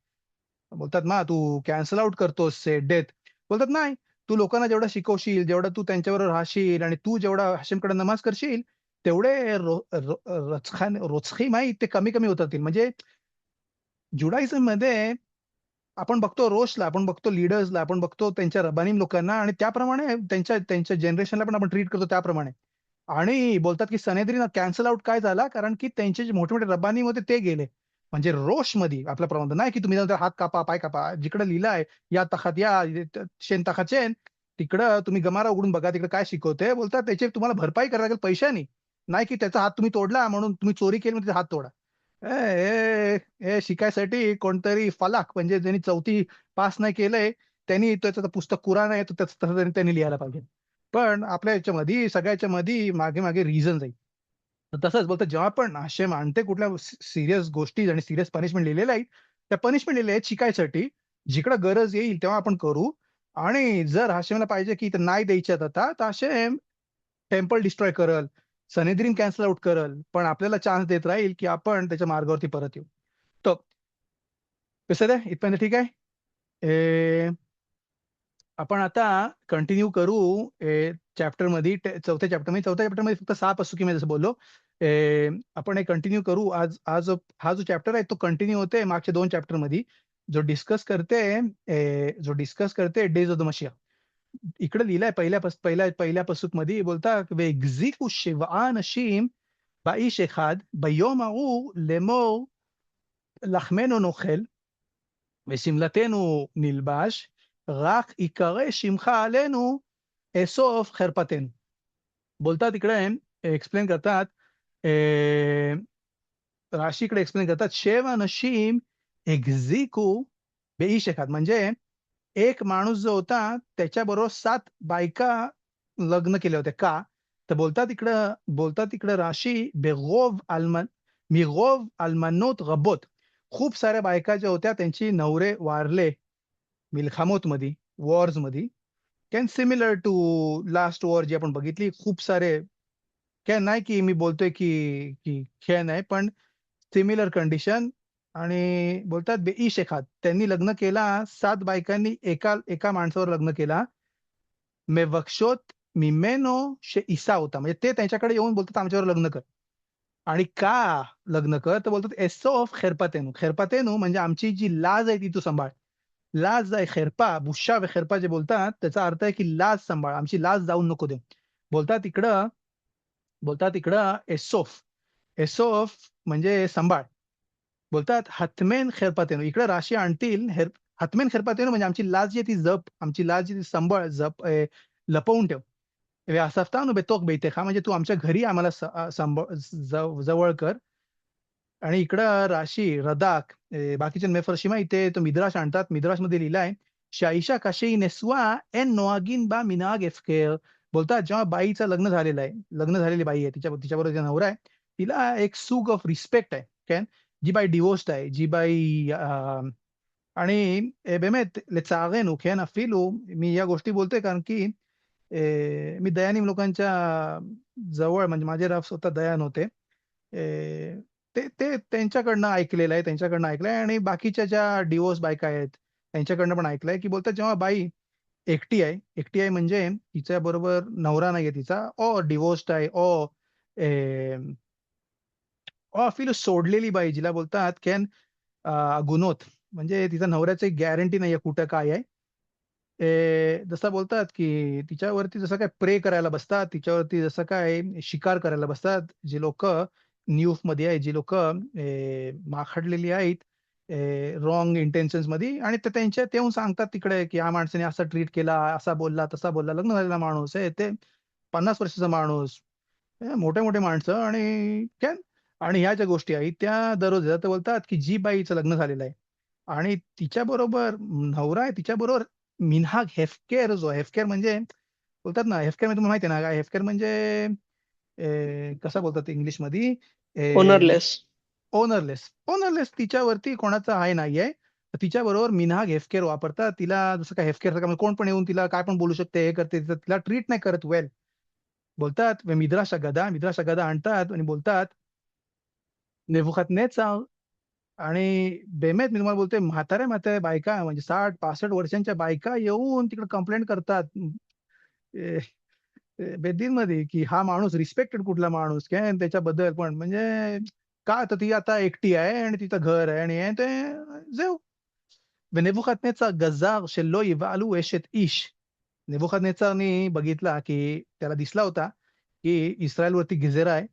बोलतात ना तू कॅन्सल आउट करतोस डेथ. बोलतात नाही, तू लोकांना जेवढं शिकवशील, जेवढं तू त्यांच्याबरोबर राहशील आणि तू जेवढा हशेमकडे नमाज करशील तेवढे रोचखी माहीत ते कमी कमी होत जातील. म्हणजे जुडायझम मध्ये आपण बघतो रोशला, आपण बघतो लीडर्सला, आपण बघतो त्यांच्या रबानीम लोकांना, आणि त्याप्रमाणे त्यांच्या त्यांच्या जनरेशनला पण आपण ट्रीट करतो त्याप्रमाणे. आणि बोलतात की सनेद्रीन कॅन्सल आउट काय झाला, कारण की त्यांचे जे मोठे मोठे रब्बानीम होते ते गेले. म्हणजे रोष मध्ये आपल्या प्रमाण नाही की तुम्ही जाऊन हात कापा, पाय कापा, जिकडे लिहिलंय या तखात या शेन तखात शेन, तिकडं तुम्ही गमारा उघडून बघा तिकडे काय शिकवते. बोलतात त्याचे तुम्हाला भरपाई करायला लागेल पैशानी, नाही की त्याचा हात तुम्ही तोडला म्हणून तुम्ही चोरी केली म्हणजे हात तोडा. ए, ए, शिकायसाठी कोणतरी फलाक म्हणजे ज्यांनी 4थी पास नाही केलंय त्यांनी त्याचं पुस्तक कुराण आहे तर तसं त्यांनी लिहायला पाहिजे. पण आपल्या याच्यामध्ये सगळ्याच्या मध्ये मागे मागे रिझन जाईल. तर तसंच बोलतं जेव्हा पण आशय आणते कुठल्या सिरियस गोष्टी आणि सिरियस पनिशमेंट लिहिलेल्या आहेत, त्या पनिशमेंट लिहिलेल्या आहेत शिकायसाठी. जिकडं गरज येईल तेव्हा आपण करू. आणि जर हाशेमला पाहिजे की नाही द्यायच्यात आता तर हाशेम टेम्पल डिस्ट्रॉय करल, सनेद्रीन कॅन्सल आउट करल, पण आपल्याला चान्स देत राहील की आपण त्याच्या मार्गावरती परत येऊ. तर कसं आहे इथपर्यंत ठीक आहे. आपण आता कंटिन्यू करू चॅप्टर मध्ये चौथ्या चॅप्टर मध्ये फक्त 6 पुस्तके मी जसं बोललो. आपण हे कंटिन्यू करू आज आज हा जो चॅप्टर आहे तो कंटिन्यू होते मागच्या 2 चॅप्टर मध्ये जो डिस्कस करते डेज ऑफ द मशिया. इकडे लिहिलंय पहिल्या पसूक मध्ये बोलता והחזיקו 7 אנשים באיש אחד ביום ההוא לאמור לחמנו נאכל ושמלתנו נלבש רק ייקרא שמך עלינו אסוף חרפתנו. बोलतात इकडे एक्सप्लेन करतात राशीकडे एक्सप्लेन करतात 7 अनशीम एक्झिकू बेईश एखाद म्हणजे एक माणूस जो होता त्याच्याबरोबर 7 बायका लग्न केले होते का तर बोलतात इकडं राशी मिरोव अल्मनोत रबोत खूप साऱ्या बायका ज्या होत्या त्यांची नवरे वारले मिल्खामोत मध्ये वॉर्स मध्ये can similar to last war जी आपण बघितली खूप सारे काय नाही की मी बोलतोय की की खेळ नाही पण सिमिलर कंडिशन. आणि बोलतात बेईश एखाद त्यांनी लग्न केला 7 बायकांनी एका एका माणसावर लग्न केला मेवक्षोत मिमेनो शे इसा होता म्हणजे ते त्यांच्याकडे येऊन बोलतात आमच्यावर लग्न कर. आणि का लग्न कर तर बोलतात एसो ऑफ खेरपातेनू म्हणजे आमची जी लाज आहे ती तू सांभाळ. लाज आहे खेरपा बुशा व खेरपा जे बोलतात त्याचा अर्थ आहे की लाज सांभाळ आमची लाज जाऊन नको देऊ. बोलतात इकडं एसोफ एसोफ म्हणजे सांभाळ. बोलतात हतमेन खेरपातेनो इकडे राशी आणतील हतमेन खेरपातेनो म्हणजे आमची लाज जी आहे ती जप आमची लाज जी ती सांभाळ लपवून ठेव. व्यासफ्तानु बेतोक बेतेखा म्हणजे तू आमच्या घरी आम्हाला जवळ कर. आणि इकडं राशी रदाक बाकीचे मेफरशिमा इथे तो मिद्राश आणतात मिद्राश मध्ये लिहिलाय शाईशा काशी नेसवा एन नोआगिन बा मिनाग एफकेर. बोलतात जेव्हा बाईचं लग्न झालेलं आहे लग्न झालेली बाई आहे तिच्याबरोबर जो नवरा आहे तिला एक सुग ऑफ रिस्पेक्ट आहे काय जी बाई डिवोर्स्ड आहे जी बाई आणि באמת לצערנו כן אפילו मी या गोष्टी बोलतोय कारण की मी दयानीम लोकांच्या जवळ म्हणजे माझे राव स्वतः दयान होते. ते ते त्यांच्याकडनं ऐकलेलं आहे त्यांच्याकडनं ऐकलंय आणि बाकीच्या ज्या डिवोर्स बायका आहेत त्यांच्याकडनं पण ऐकलंय की बोलतात जेव्हा बाई एकटी आहे म्हणजे तिच्या बरोबर नवरा नाहीये तिचा डिवोर्स्ड आहे अफिल सोडलेली बाई जिला बोलतात कॅन गुनोत म्हणजे तिचा नवऱ्याची गॅरंटी नाहीये कुठं काय आहे. जसं बोलतात की तिच्यावरती जसं काय प्रे करायला बसतात तिच्यावरती जसं काय शिकार करायला बसतात जी लोक न्यूफ मध्ये आहे जी लोक माखडलेली आहेत रॉंग इंटेन्शन्स मध्ये आणि ते त्यांच्या ते येऊन सांगतात तिकडे की या माणसाने असं ट्रीट केला असा बोलला तसा बोलला लग्न झालेला माणूस आहे ते 50 वर्षाचा माणूस मोठे मोठे माणसं आणि काय आणि ह्या ज्या गोष्टी आहेत त्या दररोज तर बोलतात की जी बाईचं लग्न झालेलं आहे आणि तिच्याबरोबर नवरा आहे तिच्याबरोबर मिन्हाग हेफकेअर जो हेफकेअर म्हणजे बोलतात ना हेफकेअर म्हणजे तुम्हाला माहिती आहे ना काय हेफकेअर म्हणजे कसं बोलतात इंग्लिशमध्ये
ओनरलेस.
ओनरलेस ओनरलेस तिच्यावरती कोणाचा आहे नाहीये. तिच्याबरोबर मिन्हाग हेफकेअर वापरतात तिला जसं काय हेफकेअर कोण पण येऊन तिला काय पण बोलू शकते हे करते तिला ट्रीट नाही करत वेल. बोलतात मिद्राशा गदा आणतात आणि बोलतात नेबुखदनेस्सर आणि बेमेत मी तुम्हाला बोलतोय म्हाताऱ्या म्हाताऱ्या बायका म्हणजे 60-65 वर्षांच्या बायका येऊन तिकडे कंप्लेंट करतात बेदीनमध्ये की हा माणूस रिस्पेक्टेड कुठला माणूस काय आणि त्याच्याबद्दल पण म्हणजे का तर ती आता एकटी आहे आणि तिचं घर आहे आणि ते जेव नेबुखदनेस्सर गजार शेलो यिवालू एशेत इश. नेबुखदनेस्सरनी बघितला की त्याला दिसला होता की इस्रायलवरती गिजेरा आहे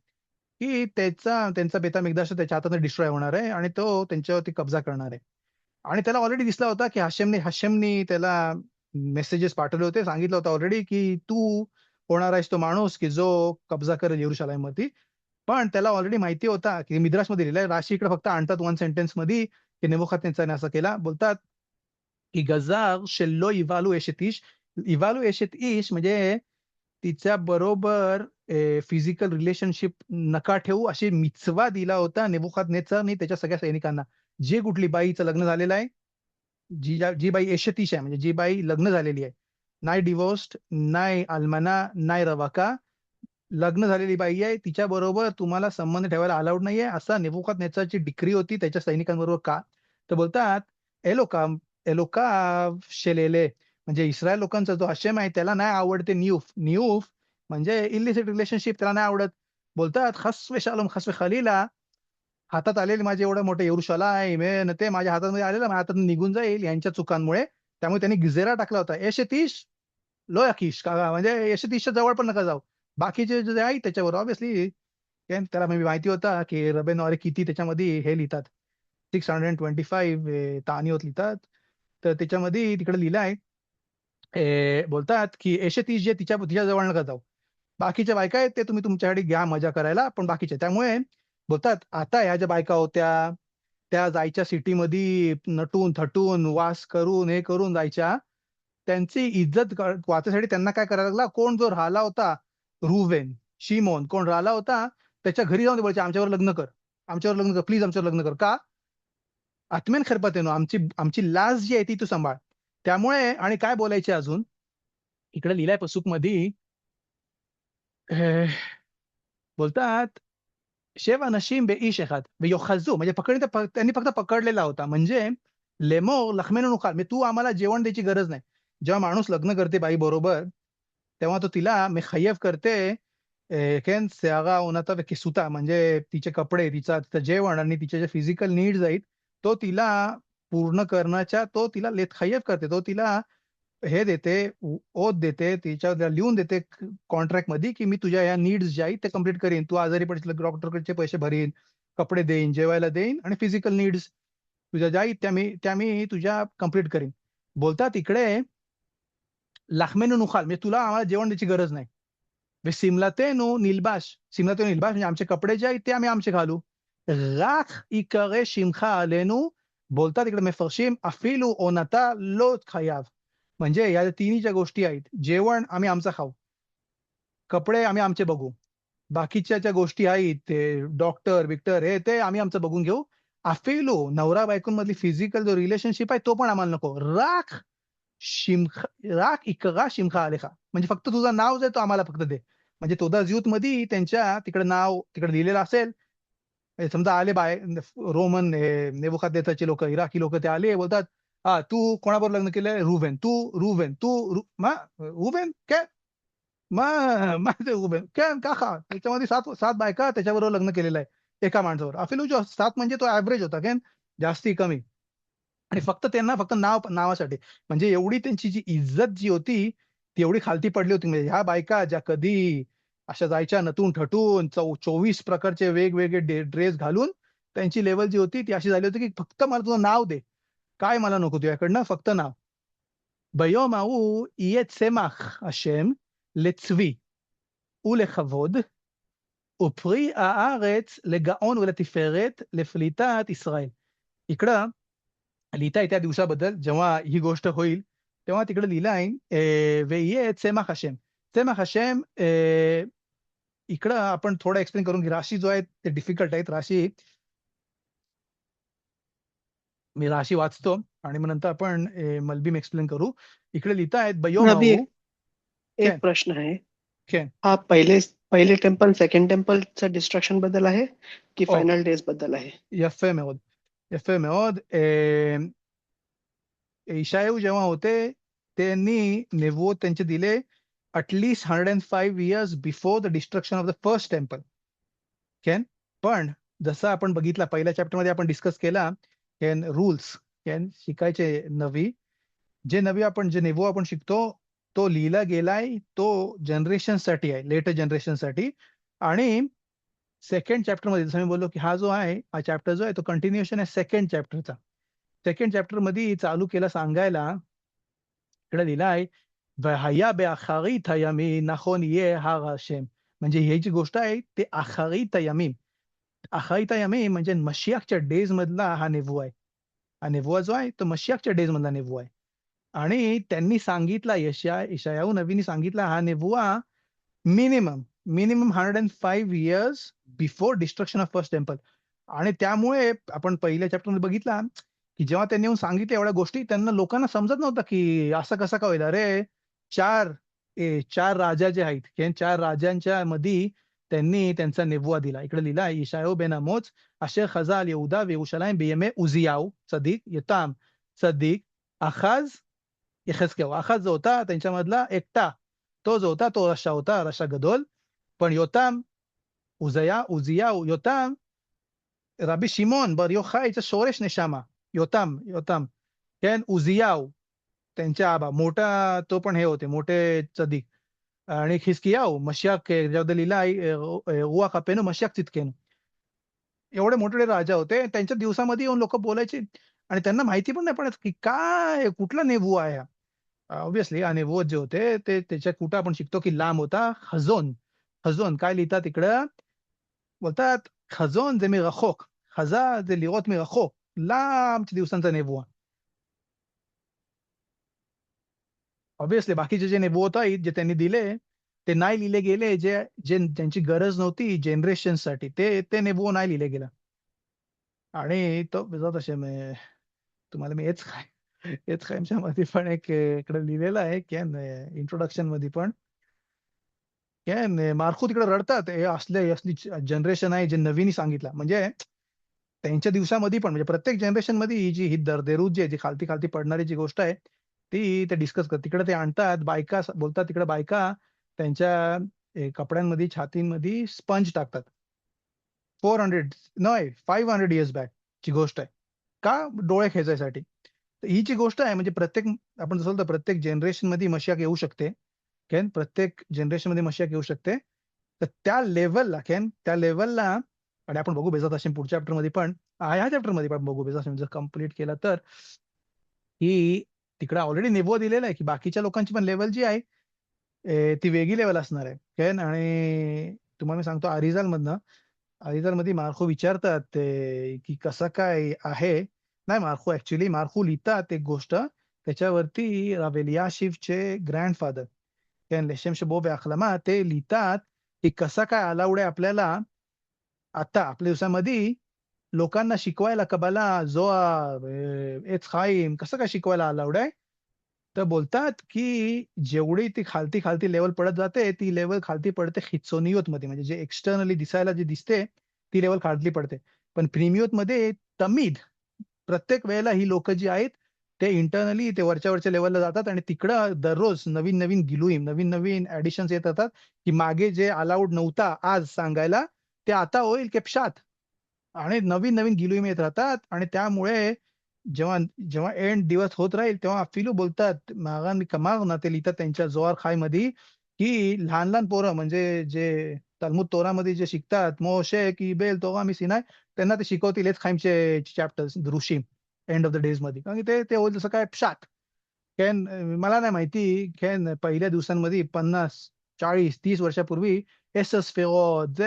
की त्यांचा बेतामिकदाश त्याच्या हाताने डिस्ट्रॉय होणार आहे आणि तो त्यांच्यावरती कब्जा करणार आहे. आणि त्याला ऑलरेडी दिसला होता की हशेमनी त्याला मेसेजेस पाठवले होते सांगितलं होतं ऑलरेडी की तू होणार आहेस तो माणूस की जो कब्जा करेल येरुशलेमवरती. पण त्याला ऑलरेडी माहिती होता की मिद्राशमध्ये लिहिलंय, राशी इकडे फक्त आणतात वन सेंटेन्स मध्ये की नेबुखादनेच्छारने असं केला. बोलतात की गजार शेल्लो इवालू एशेत इश. इवालू एशेत इश म्हणजे तिच्या बरोबर फिजिकल रिलेशनशिप नका ठेवू अशी मिचवा दिला होता नेबुखादनेच्छारने त्याच्या सगळ्या सैनिकांना. जे कुठली बाईचं लग्न झालेलं आहे, जी बाई एशेतीश आहे, म्हणजे जी बाई लग्न झालेली आहे, नाही डिवोर्स्ड, नाही अल्मना, नाही रवाका, लग्न झालेली बाई आहे, तिच्या बरोबर तुम्हाला संबंध ठेवायला अलाउड नाहीये, असा नेबुखादनेच्छारची डिक्री होती त्याच्या सैनिकांबरोबर. का तर बोलतात एलोका एलोका शेलेले, म्हणजे इस्रायल लोकांचा जो हशेम आहे त्याला नाही आवडते नियूफ. नियूफ म्हणजे इलिसिट रिलेशनशिप, त्याला नाही आवडत. बोलतात खस्वे शालोम खस्वे खलीला, हातात आलेले माझे एवढं मोठं यरुशलाईम आहे न ते माझ्या हातामध्ये आलेलं, माझ्या हातातून निघून जाईल यांच्या चुकांमुळे. त्यामुळे त्यांनी गिजेरा टाकला होता, एशेतीश लो याकीश, का म्हणजे एशेतीशच्या जवळ पण नका जाऊ. बाकीचे जे आहे त्याच्यावर ऑब्व्हियसली त्याला म्हणजे माहिती होता की रबेनॉरे किती त्याच्यामध्ये हे लिहितात, 625 तानियोत लिहितात. तर त्याच्यामध्ये तिकडे लिहिलं आहे, बोलतात की एशेतीश जे तिच्या तिच्या जवळ नका जाऊ. बाकीच्या बायका आहेत ते तुम्ही तुमच्यासाठी घ्या मजा करायला, पण बाकीचे त्यामुळे बोलतात आता ह्या ज्या बायका होत्या त्या जायच्या सिटीमध्ये नटून थटून वास करून हे करून जायच्या. त्यांची इज्जत वाचण्यासाठी त्यांना काय करायला लागला, कोण जो राहिला होता रुवेन, शिमोन कोण राहिला होता त्याच्या घरी जाऊन ते बोलायचे आमच्यावर लग्न कर, आमच्यावर लग्न कर, प्लीज आमच्यावर लग्न कर. का आत्मेन खरपत आमची आमची लाज जी आहे ती तू सांभाळ. त्यामुळे आणि काय बोलायचे अजून इकडे लिहिलाय पसूक मध्ये, बोलतात शेव अनशीम बेईश एखाद योखाजू, म्हणजे त्यांनी फक्त पकडलेला होता. म्हणजे लेमोर लखमेनो नुखाल, म्हणजे तू आम्हाला जेवण द्यायची गरज नाही. जेव्हा माणूस लग्न करते बाई बरोबर तेव्हा तो तिला मेखय्यव करते, केन सेआरा ओनाता व किसुता, म्हणजे तिचे कपडे, तिचं जेवण आणि तिचे जे फिजिकल नीड्स आहेत तो तिला पूर्ण करण्याच्या तो तिला लेतखय्यव करते. तो तिला हे देते, ओथ देते, तिच्या लिहून देते कॉन्ट्रॅक्ट मध्ये की मी तुझ्या या नीड्स ज्या आहेत ते कम्प्लीट करीन, तू आजारी पडशील डॉक्टरकडचे पैसे भरीन, कपडे देईन, जेवायला देईन आणि फिजिकल नीड्स तुझ्या ज्या आहेत त्या मी तुझ्या कम्प्लीट करीन. बोलतात इकडे लाखमेनू नुखाल, म्हणजे तुला आम्हाला जेवण द्यायची गरज नाही. सिमलातेनु निलबाश, सिमलातेनु निलबाश म्हणजे आमचे कपडे जे आहेत ते आम्ही आमचे घालू. राख इकरे शिमखा आलेनु, बोलतात इकडे मेफरशिम अफिलू ओनता लो खयाव, म्हणजे या तिन्ही ज्या गोष्टी आहेत, जेवण आम्ही आमचं खाऊ, कपडे आम्ही आमचे बघू, बाकीच्या ज्या गोष्टी आहेत ते डॉक्टर बिक्टर हे ते आम्ही आमचं बघून घेऊ. अफिलू नवरा बायकोंमधली फिजिकल जो रिलेशनशिप आहे तो पण आम्हाला नको. राख शिमखा, राख इकरा शिमखा आलेखा, म्हणजे फक्त तुझं नाव जे तो आम्हाला फक्त दे. म्हणजे तोदा ज्यूत मध्ये त्यांच्या तिकडे नाव तिकडे लिहिलेलं असेल. समजा आले बाय रोमन नेबुखादनेच्छारचे लोक, इराकी लोक ते आले बोलतात, हा तू कोणाबरोबर लग्न केलंय, रुवेन, तू रुवेन, तू रुवेन काय, मग ते उभे काय काका त्याच्यामध्ये सात सात बायका त्याच्याबरोबर लग्न केलेलं आहे एका माणसावर. अफिलू जो सात म्हणजे तो ऍव्हरेज होता काय, जास्ती कमी. आणि फक्त त्यांना फक्त नावासाठी, म्हणजे एवढी त्यांची जी इज्जत जी होती ती एवढी खालती पडली होती. म्हणजे ह्या बायका ज्या कधी अशा जायच्या नटून ठटून 24 प्रकारचे वेगवेगळे ड्रेस घालून, त्यांची लेवल जी होती ती अशी झाली होती की फक्त मला तुझं नाव दे, काय मला नको तुझ्याकडनं, फक्त नाव. ביום ההוא יהיה צמח השם לצבי ולכבוד, ופרי הארץ לגאון ולתפארת לפליטת ישראל. इकडं लिहिता त्या दिवसाबद्दल जेव्हा ही गोष्ट होईल तेव्हा तिकडे लिहिलं आहे वेये चेमाक हशेम. चेमाक हशेम इकडं आपण थोडं एक्सप्लेन करून घे. राशी जो आहे ते डिफिकल्ट आहेत राशी, मी राशी वाचतो आणि मग नंतर आपण मलबीम एक्सप्लेन करू. इकडे लिहिता आहेत बयो
अभी
माऊ.
एक प्रश्न आहे.
केन
हा पहिले पहिले टेम्पल सेकंड टेम्पलच्या डिस्ट्रक्शन बद्दल आहे की
ओ
फायनल डेज बद्दल आहे?
יפה מאוד, יפה מאוד. यशायाहू जेव्हा होते त्यांनी नेबुवत त्यांचे दिले at least 105 years before the destruction of the first temple. Can पण जसं आपण बघितला पहिल्या चॅप्टर मध्ये आपण डिस्कस केला कॅन रूल्स, कॅन शिकायचे नवी, जे नवी आपण जे नेबो आपण शिकतो तो लिहिला गेलाय तो जनरेशन साठी आहे, लेटर जनरेशन साठी. आणि सेकंड चॅप्टर मध्ये जसं मी बोललो की हा जो आहे हा चॅप्टर जो आहे तो कंटिन्युएशन आहे सेकंड चॅप्टरचा. सेकंड चॅप्टर मध्ये चालू केला सांगायला, इकडे लिहिला आहे वहया बेअखारीत הימים נכון יהיה הר השם, म्हणजे ही जी गोष्ट आहे ते आखारीत यमीम. आखारीत यमीम म्हणजे मशियाच्या डेज मधला हा नेबुवा आहे. हा नेबुवा जो आहे तो मशियाच्या डेज मधला नेबुवा आहे. आणि त्यांनी सांगितला यशायाहू नबीनी सांगितला हा नेबुवा minimum, minimum 105 years before destruction of first temple. आणि त्यामुळे आपण पहिल्या चॅप्टरमध्ये बघितला, की जेव्हा त्यांनी येऊन सांगितल्या एवढ्या गोष्टी त्यांना लोकांना समजत नव्हतं, की असं कसं काय होईल? अरे 4 4 राजा जे आहेत, त्या 4 राजांच्या मध्ये त्यांनी त्यांचा नेबुवा दिला. इकडे लिहिलं आहे यशायाहू बेन आमोच अशर खजा अल यहूदा वियरूशलाईम बियमे उझियाहू चदीक, योताम चदीक, आखाज, यहेजकेल. आखाज जो होता त्यांच्यामधला एकटा, तो जो होता तो रशा होता, रशा गदोल. पण योताम, उझियाहू, योताम रबी शिमोन बर योखायचा शोरेश नेशामा. योताम, כן, उझियाहू त्यांच्या आबा मोठा, तो पण हे होते मोठे चदीक. आणि खिसकियाहू मशाक ज्याबद्दल लिहिलं आहे रुआख अपेनु मशाक चितकेनु. एवढे मोठे राजा होते. त्यांच्या दिवसामध्ये येऊन लोकं बोलायचे आणि त्यांना माहिती पण नाही पडत, की काय कुठला नेबुवा आहे हा? ऑब्व्हियसली हा नेबुवत जे होते ते त्याच्यात कुठं आपण शिकतो, की लांब होता खजोन. खजोन काय लिहितात इकडं? बोलतात खजोन זה מרחוק. חזה זה לראות מרחוק. लांबच्या दिवसांचा नेबुवा. ऑब्व्हियसली बाकीचे जे नेबुवत आहेत, जे त्यांनी दिले, ते नाही लिहिले गेले. जे जे ज्यांची गरज नव्हती जनरेशनसाठी ते नेबुवं नाही लिहिलं गेलं. आणि तो बेझात हशेम तुम्हाला मी एच खाईमच्या मध्ये पण एक इकडे लिहिलेलं आहे, की इंट्रोडक्शन मध्ये पण, की मारखू तिकडे रडतात. हे असली जनरेशन आहे जे नवीन सांगितलं. म्हणजे त्यांच्या दिवसामध्ये पण म्हणजे प्रत्येक जनरेशनमध्ये ही जी ही दरदेरूज जी आहे, जी खालती-खालती पडणारी जी गोष्ट आहे, ती ते डिस्कस करतात. तिकडे ते आणतात. बायका बोलतात तिकडे बायका त्यांच्या कपड्यांमध्ये, छातींमध्ये स्पंज टाकतात. 400 नाही 500 इयर्स बॅक ची गोष्ट आहे. का? डोळे खेचायसाठी. तर ही जी गोष्ट आहे म्हणजे प्रत्येक आपण जसं बोलतो प्रत्येक जनरेशनमध्ये मशाक येऊ शकते. प्रत्येक जनरेशनमध्ये मशाक येऊ शकते. तर त्या लेव्हलला त्या लेव्हलला आणि आपण बघू बेझात हशेम पुढच्या चॅप्टरमध्ये पण ह्या चॅप्टरमध्ये पण बघू बेझात हशेम जर कंप्लीट केला तर, की तिकडे ऑलरेडी नेबुवा दिलेला आहे, की बाकीच्या लोकांची पण लेव्हल जी आहे ती वेगळी लेव्हल असणार आहे. आणि तुम्हाला मी सांगतो अरिझालमध्ये मार्को विचारतात की कसं काय आहे? नाही मार्को लिहितात एक गोष्ट त्याच्यावरती रब एलियाशीबचे ग्रँडफादर लेशेम शबो बेअखलमा ते लिहितात, की कसा काय अलाउड आहे आपल्याला आता आपल्या दिवसामध्ये लोकांना शिकवायला कबाला, जोहार, एच खाईम कसं काय शिकवायला अलाउड आहे? तर बोलतात, की जेवढी ती खालती लेव्हल पडत जाते, ती लेव्हल खालती पडते मध्ये म्हणजे जे एक्सटर्नली दिसायला जे दिसते, ती लेव्हल खालती पडते. पण प्रीमियतमध्ये तमीद प्रत्येक वेळेला ही लोकं जी आहेत, ते इंटरनली ते वरच्या लेव्हलला जातात आणि तिकडं दररोज नवीन-नवीन गिलुईम, नवीन-नवीन ॲडिशन्स येत राहतात, की मागे जे अलाउड नव्हता आज सांगायला, ते आता होईल केपशात. आणि नवीन-नवीन गिलुईम येत राहतात आणि त्यामुळे जेव्हा जेव्हा एंड दिवस होत राहील, तेव्हा अफिलू बोलतात, मागान कमावना ते लिहितात त्यांच्या जोहार खायमध्ये, की लहान-लहान पोरं म्हणजे जे तल्मूद तोरामध्ये जे शिकतात, मोशे, कीबेल, तोरा मिसिनाय, त्यांना ते शिकवतील हेच खाईमचे chapters, Rishi, end of the डेजमध्ये. कारण की ते होईल जसं काय पशात. मला नाही माहिती, पहिल्या दिवसांमध्ये 50, 40, 30 वर्षापूर्वी एसएस फेरोज,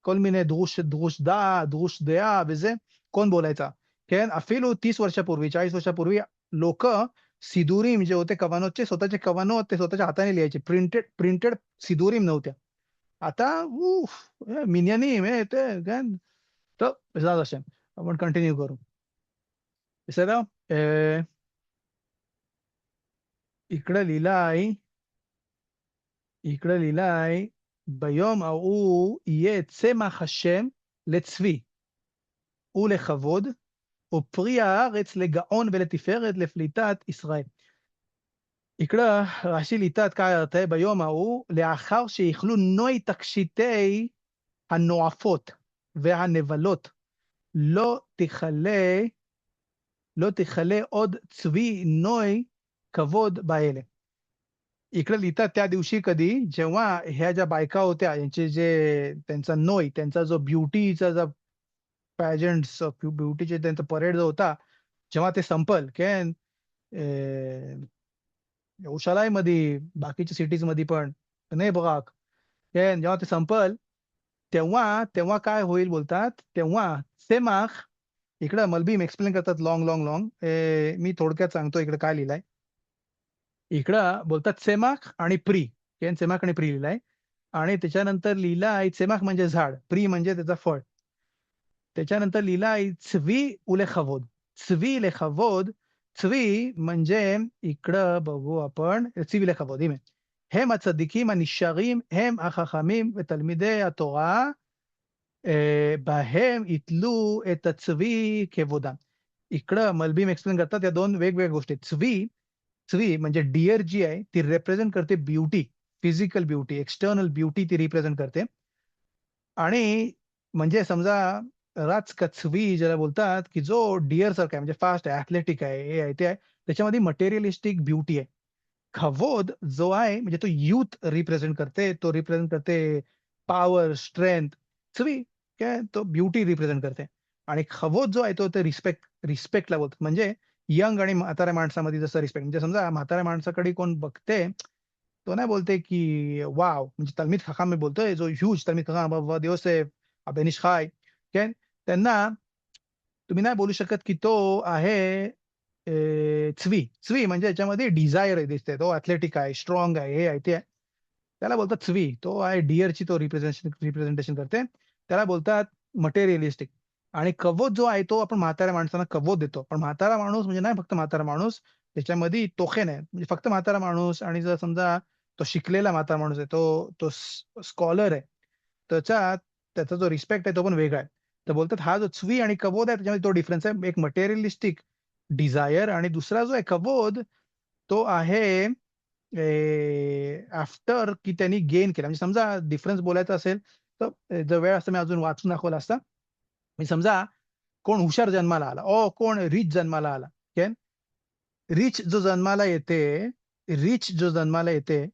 כל מיני דרוש דעה וזה, कोण बोलायचा? אפילו 30 वर्षापूर्वी, 40 वर्षापूर्वी लोकं सिदुरीम जे होते कवानोचे स्वतःचे कवानोत ते स्वतःच्या हाताने लिहायचे. प्रिंटेड प्रिंटेड सिदुरीम नव्हत्या. आता मिन्यानीम हे ते तर בעזרת השם. आपण कंटिन्यू करू. בסדר? इकडे लिहिलं आहे, ביום ההוא יהיה צמח השם לצבי ולכבוד, ופרי הארץ לגאון ולתפארת לפליטת ישראל. इकडं राशी लिहितात काय अर्थ आहे ביום ההוא, לאחר שיכלו נוי תכשיטי הנואפות והנבלות, לא תכלה עוד צבי נוי כבוד באלה. इकडे लिहितात त्या दिवशी कधी जेव्हा ह्या ज्या बायका होत्या यांचे जे त्यांचा नोय त्यांचा जो ब्युटीचा जो पॅजंट्स ब्युटीचे त्यांचा परेड जो होता जेव्हा ते संपल यरुशलाईमध्ये बाकीच्या सिटीज मध्ये पण नाही बघा जेव्हा ते संपल तेव्हा तेव्हा काय होईल बोलतात, तेव्हा सेमाख इकडं मलबीम एक्सप्लेन करतात लॉंग लॉंग लॉंग. मी थोडक्यात सांगतो इकडे काय लिहिलंय. इकडं बोलतात सेमाख आणि प्री. सेमाख आणि प्री लिहिलंय. आणि त्याच्यानंतर लिहिलं आहे सेमाख म्हणजे झाड, प्री म्हणजे त्याचं फळ. त्याच्यानंतर लिहिलं आहे चवी उलेखवोद. चवी लेखवोद. चवी म्हणजे इकडं बघू आपण चवी लेखवोद. הם הצדיקים הנשארים, הם החכמים ותלמידי התורה, בהם יתלו את הצבי כבודם. इकडं मलबीम एक्सप्लेन करतात या दोन वेगवेगळ्या गोष्टी. चवी चवी म्हणजे डिअर जी आहे ती रिप्रेझेंट करते beauty, physical beauty, external beauty ती रिप्रेझेंट करते. आणि म्हणजे समजा राजकचवी ज्याला बोलतात, की जो डिअर सारखा आहे म्हणजे फास्ट आहे, ॲथलेटिक आहे, हे आहे, ते आहे. त्याच्यामध्ये मटेरिअलिस्टिक ब्युटी आहे. खवोद जो आहे म्हणजे तो यूथ रिप्रेझेंट करते, तो रिप्रेझेंट करते पॉवर, स्ट्रेंथ. चवी काय तो ब्युटी रिप्रेझेंट करते. आणि खवोद जो आहे तो रिस्पेक्टला बोलतात. म्हणजे यंग आणि म्हाताऱ्या माणसामध्ये जसं रिस्पेक्ट म्हणजे समजा म्हाताऱ्या माणसाकडे कोण बघते, तो नाही बोलते की वॉव! म्हणजे तल्मीद खखाम मी बोलतोय, जो ह्यूज तल्मीद खखाम अबू योसेफ, अबेन इश खाय, כן? त्यांना तुम्ही नाही बोलू शकत की तो आहे चवी. चवी म्हणजे याच्यामध्ये डिझायर आहे दिसते. तो ॲथलेटिक आहे, स्ट्रॉंग आहे, हे आहे, ते आहे. त्याला बोलतात चवी. तो आहे डिअरची तो रिप्रेझेंटेशन करते. त्याला बोलतात मटेरिअलिस्टिक. आणि कवोद जो आहे तो आपण म्हाताऱ्या माणसांना कवोद देतो. पण म्हातारा माणूस म्हणजे नाही फक्त म्हातारा माणूस, त्याच्यामध्ये तोखेन आहे. म्हणजे फक्त म्हातारा माणूस आणि जर समजा तो शिकलेला म्हातारा माणूस आहे, तो तो स्कॉलर आहे. त्याच्यात त्याचा जो रिस्पेक्ट आहे तो पण वेगळा आहे. तर बोलतात हा जो चवी आणि कबोध आहे त्याच्यामध्ये तो डिफरन्स आहे. एक मटेरिअलिस्टिक डिझायर आणि दुसरा जो आहे कबोध तो आहे आफ्टर की त्यांनी गेन केला. म्हणजे समजा डिफरन्स बोलायचा असेल तर जर वेळ असता मी अजून वाचून दाखवला असता. म्हणजे समजा कोण हुशार जन्माला आला, कोण रिच जन्माला आला. रिच जो जन्माला येते, रिच जो जन्माला येते,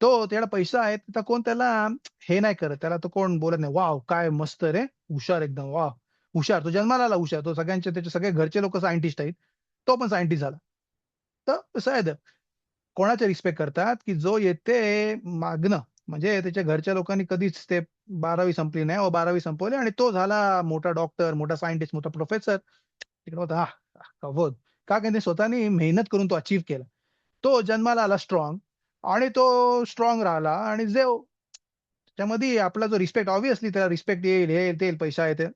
तो त्याला पैसा आहे, तर कोण त्याला हे नाही करत. त्याला तो कोण बोलत नाही, "वॉव! काय मस्त रे, हुशार एकदम, वॉव! हुशार." तो जन्माला आला हुशार. तो त्याचे सगळे घरचे लोकं सायंटिस्ट आहेत. तो पण सायंटिस्ट झाला. तर कसं आहे कोणाचे रिस्पेक्ट करतात, की जो येते मागनं, म्हणजे त्याच्या घरच्या लोकांनी कधीच ते 12वी संपली नाही, 12वी संपवली आणि तो झाला मोठा डॉक्टर, मोठा सायंटिस्ट, मोठा प्रोफेसर. तिकडे होता, कबोध. का? कारण स्वतःनी मेहनत करून तो अचीव्ह केला. तो जन्माला आला स्ट्रॉंग आणि तो स्ट्रॉंग राहिला आणि जे त्याच्यामध्ये आपला जो रिस्पेक्ट ऑब्व्हियसली त्याला रिस्पेक्ट येईल, हे येईल, ते येईल, पैसा येते.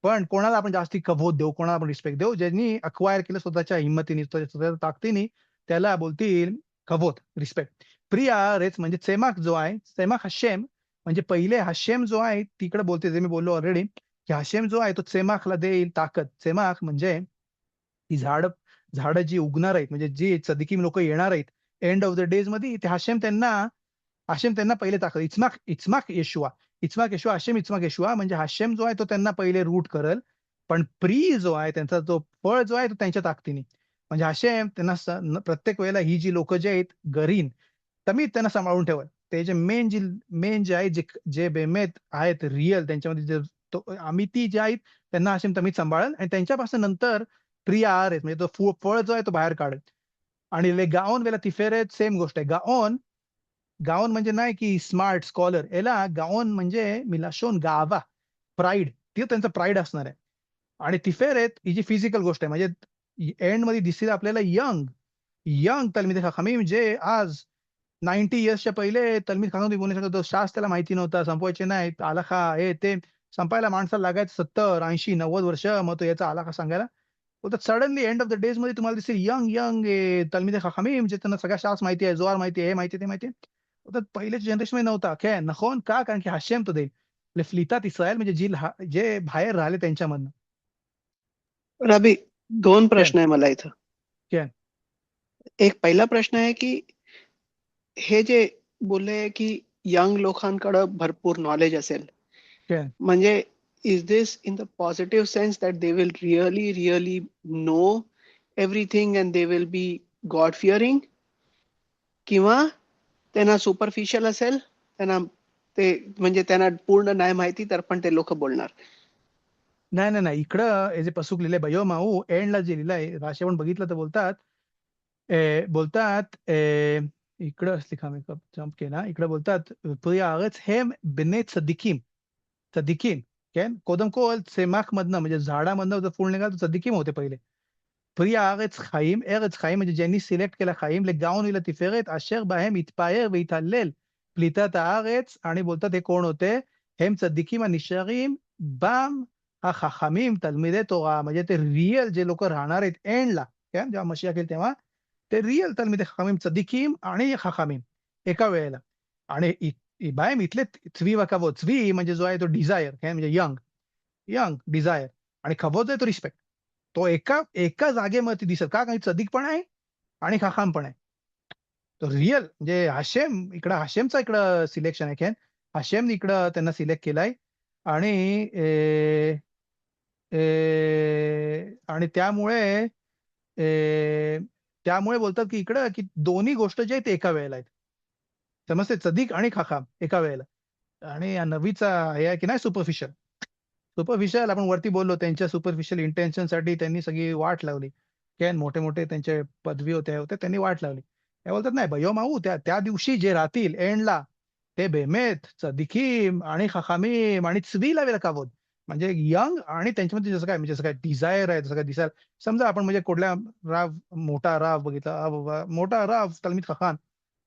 पण कोणाला आपण जास्ती कबोध देऊ, कोणाला आपण रिस्पेक्ट देऊ, ज्यांनी अक्वायर केलं स्वतःच्या हिंमतीने, स्वतःच्या ताकदीने, त्याला बोलतील कबोध, रिस्पेक्ट. प्रिया रेच म्हणजे चेमाक जो आहे, चेमाक हशेम म्हणजे पहिले हशेम जो आहे तिकडे बोलते, जे मी बोललो ऑलरेडी, की हशेम जो आहे तो चेमाकला देईल ताकद. चेमाक म्हणजे ती झाडं जी उगणार आहेत, म्हणजे जी सदिकीम लोकं येणार आहेत, एंड ऑफ द डेजमध्ये ते हाशेम त्यांना पहिले ताकद. इत्समाक येशुआ. इत्समाक येशुआ, हाशेम इत्समाक येशुआ म्हणजे हाशेम जो आहे तो त्यांना पहिले रूट करेल. पण प्री जो आहे त्यांचा जो फळ जो आहे तो त्यांच्या ताकदीने. म्हणजे हाशेम त्यांना प्रत्येक वेळेला ही जी लोकं जे आहेत गरीन, तमीद त्यांना सांभाळून ठेवेल. ते जे मेन जे आहे, जे बेमेत आहेत रिअल त्यांच्यामध्ये जे अमिती जे आहेत त्यांना हाशेम तमीद सांभाळेल आणि त्यांच्यापासून नंतर प्रिया आरेस म्हणजे तो फळ जो आहे तो बाहेर काढेल. आणि गाओन वेला तिफेरेत सेम गोष्ट आहे. गाओन म्हणजे नाही की स्मार्ट स्कॉलर याला गाओन म्हणजे मिलाशोन गावा, प्राईड. ते त्यांचं प्राईड असणार आहे. आणि तिफेरेत ही जी फिजिकल गोष्ट आहे म्हणजे एंडमध्ये दिसेल आपल्याला यंग यंग तलमिद खमीम जे आज 90 इयर्सच्या पहिले तलमीद खान बोलू शकत होतो. शास त्याला माहिती नव्हता, संपवायचे नाही. आलाखा हे ते संपायला माणसाला लागायचं 70, 80, 90 वर्ष. मग तो याचा आलाखा सांगायला. बोलतात suddenly end of the days मध्ये तुम्हाला दिसेल यंग यंग तलमिद खमीम म्हणजे त्यांना सगळ्या शास माहिती आहे, जोहार माहिती आहे, हे माहिती आहे, ते माहिती आहे. तर पहिल्याच्या जनरेशनमध्ये नव्हता. काय नखोन का? कारण की हाशेम तो देईल. फ्लितात इस्रायल म्हणजे जे बाहेर राहिले त्यांच्यामधनं.
रबी, 2
काय
प्रश्न आहे मला इथं.
काय
एक पहिला प्रश्न आहे, की हे जे बोलले, की यंग लोकांकडे भरपूर नॉलेज असेल.
काय
म्हणजे is this in the positive sense that they will really know everything and they will be God fearing, किंवा त्यांना सुपरफिशियल असेल, त्यांना ते म्हणजे त्यांना पूर्ण नाही माहिती तर पण ते लोक बोलणार.
नाही, नाही, नाही. इकडं हे जे पसूक लिहिलंय बयो माऊ एंडला जे लिहिलंय, राशी आपण बघितलं तर बोलतात, बोलतात इकडं लिखा मी जम्प केला. इकडे बोलतात פרי הארץ הם בני צדיקים. צדיקים, כן? קודם כל צמח मधनं म्हणजे झाडामधनं जर फूल निघालं तर צדיקים होते पहिले. פרי הארץ חיים, ארץ חיים म्हणजे ज्यांनी सिलेक्ट केला חיים לגאון ולתפארת אשר בהם יתפאר ויתהלל פליטת הארץ आणि बोलतात हे कोण होते? הם צדיקים הנשארים בם החכמים תלמידי תורה म्हणजे ते रिअल जे लोक राहणार आहेत एंडला, כן? जेव्हा मशिया येईल तेव्हा ते रिअल तलमिदे खखामीम चदिकीम आणि खखामीम एका वेळेला. आणि बायम इथले चवी व कवोद. चवी म्हणजे जो आहे तो डिझायर म्हणजे यंग यंग डिझायर आणि कवोद आहे तो रिस्पेक्ट. तो एका एका जागेमध्ये दिसत का काही चदिक पण आहे आणि खखाम पण आहे. तो रिअल म्हणजे हाशेम इकडं हाशेमचा इकडं सिलेक्शन आहे खेन. हाशेम इकडं त्यांना सिलेक्ट केलाय आणि आणि ए, त्यामुळे बोलतात की इकडं की दोन्ही गोष्ट जे आहेत ते एका वेळेला आहेत. समजते चदिक आणि खाखाम एका वेळेला. आणि या नवीचा हे आहे की नाही सुपरफिशियल. सुपरफिशियल आपण वरती बोललो त्यांच्या सुपरफिशियल इंटेन्शनसाठी त्यांनी सगळी वाट लावली. कॅन मोठे-मोठे त्यांचे पदवी होते त्यांनी वाट लावली. ते बोलतात नाही बयो माऊ त्या त्या दिवशी जे राहतील एंडला ते बेमेत चदिकीम आणि खखामीम आणि चवी लावेल कावोद. म्हणजे यंग आणि त्यांच्यामध्ये जसं काय डिझायर आहे, जसं काय दिसायला समजा आपण म्हणजे कुठल्या राव मोठा राव बघितला, मोठा राव तलमीद खखान,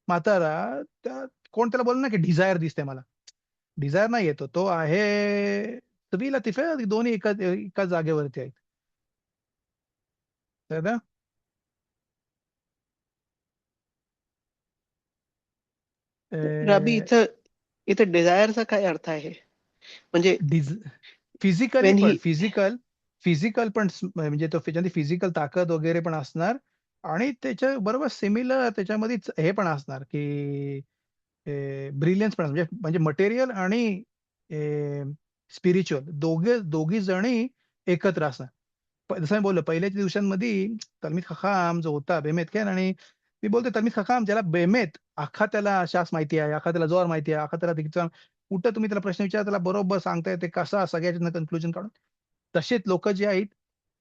म्हातारा त्या कोण त्याला बोललं ना की डिझायर दिसते मला. डिझायर नाही येतो. तो आहे तबीला तिफे दोन्ही एकाच जागेवरती आहेत. कळलं?
रबी इथं इथं डिझायरचा काय अर्थ आहे? म्हणजे
फिजिकली
वेन
पण
ही
फिजिकल पण म्हणजे तो त्याच्यामध्ये फिजिकल ताकद वगैरे पण असणार आणि त्याच्या बरोबर सिमिलर त्याच्यामध्ये हे पण असणार की ब्रिलियन्स पण म्हणजे म्हणजे मटेरियल आणि स्पिरिच्युअल दोघी जणी एकत्र असणार. जसं मी बोललो पहिल्याच्या दिवसांमध्ये तल्मीद खखाम जो होता बेमेत काय आणि मी बोलतो तल्मीद खखाम ज्याला बेमेत अख्खा त्याला शास माहिती आहे, अख्खा त्याला जोर माहिती आहे, अख्खा त्याला तिचा कुठं तुम्ही त्याला प्रश्न विचारा त्याला बरोबर सांगता येते कसा सगळ्याच्या कन्क्लुजन काढून. तसेच लोक जे आहेत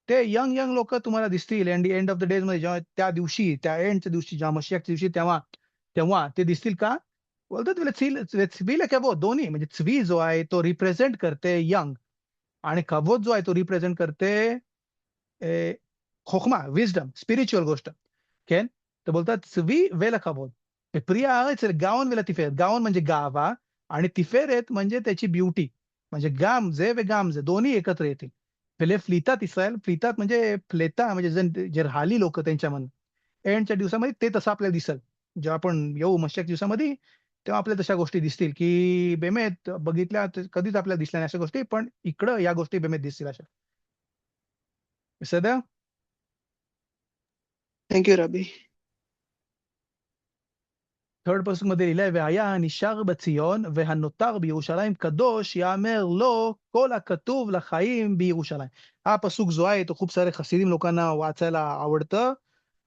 ते यंग यंग लोक तुम्हाला दिसतील एंड ऑफ द डेज मध्ये जेव्हा त्या दिवशी त्या एंडच्या दिवशी जेव्हा मशियाच्या दिवशी तेव्हा तेव्हा ते दिसतील का बोलतात चवीला कबोत दोन्ही म्हणजे चवी जो आहे तो रिप्रेझेंट करते यंग आणि कबोत जो आहे तो रिप्रेझेंट करते ए, खोखमा विजडम स्पिरिच्युअल गोष्ट केन तर बोलतात चवी वेला कबोत प्रिया आहे गावन वेला तिफेर गावन म्हणजे गावा आणि तिफेरेत म्हणजे त्याची ब्युटी म्हणजे गामजे वे गामजे दोन्ही एकत्र येतील पहिले फ्लितात इस्रायल फ्लितात म्हणजे फ्लेता म्हणजे जे राहिली लोक त्यांच्यामध्ये एंडच्या दिवसामध्ये ते तसं आपल्याला दिसल जेव्हा आपण येऊ मशाक दिवसामध्ये तेव्हा आपल्याला तशा गोष्टी दिसतील की बेमेत बघितल्या कधीच आपल्याला दिसल्या नाही अशा गोष्टी पण इकडं या गोष्टी बेमेत दिसतील अशा सध्या
थँक्यू रबी.
थर्ड पर्सन मध्ये लिहिलंय והיה הנשאר בציון והנותר בירושלים קדוש יאמר לו כל הכתוב לחיים בירושלים. हा पसूक जो आहे तो खूप सारे खसिदिम लोकांना वाचायला आवडतं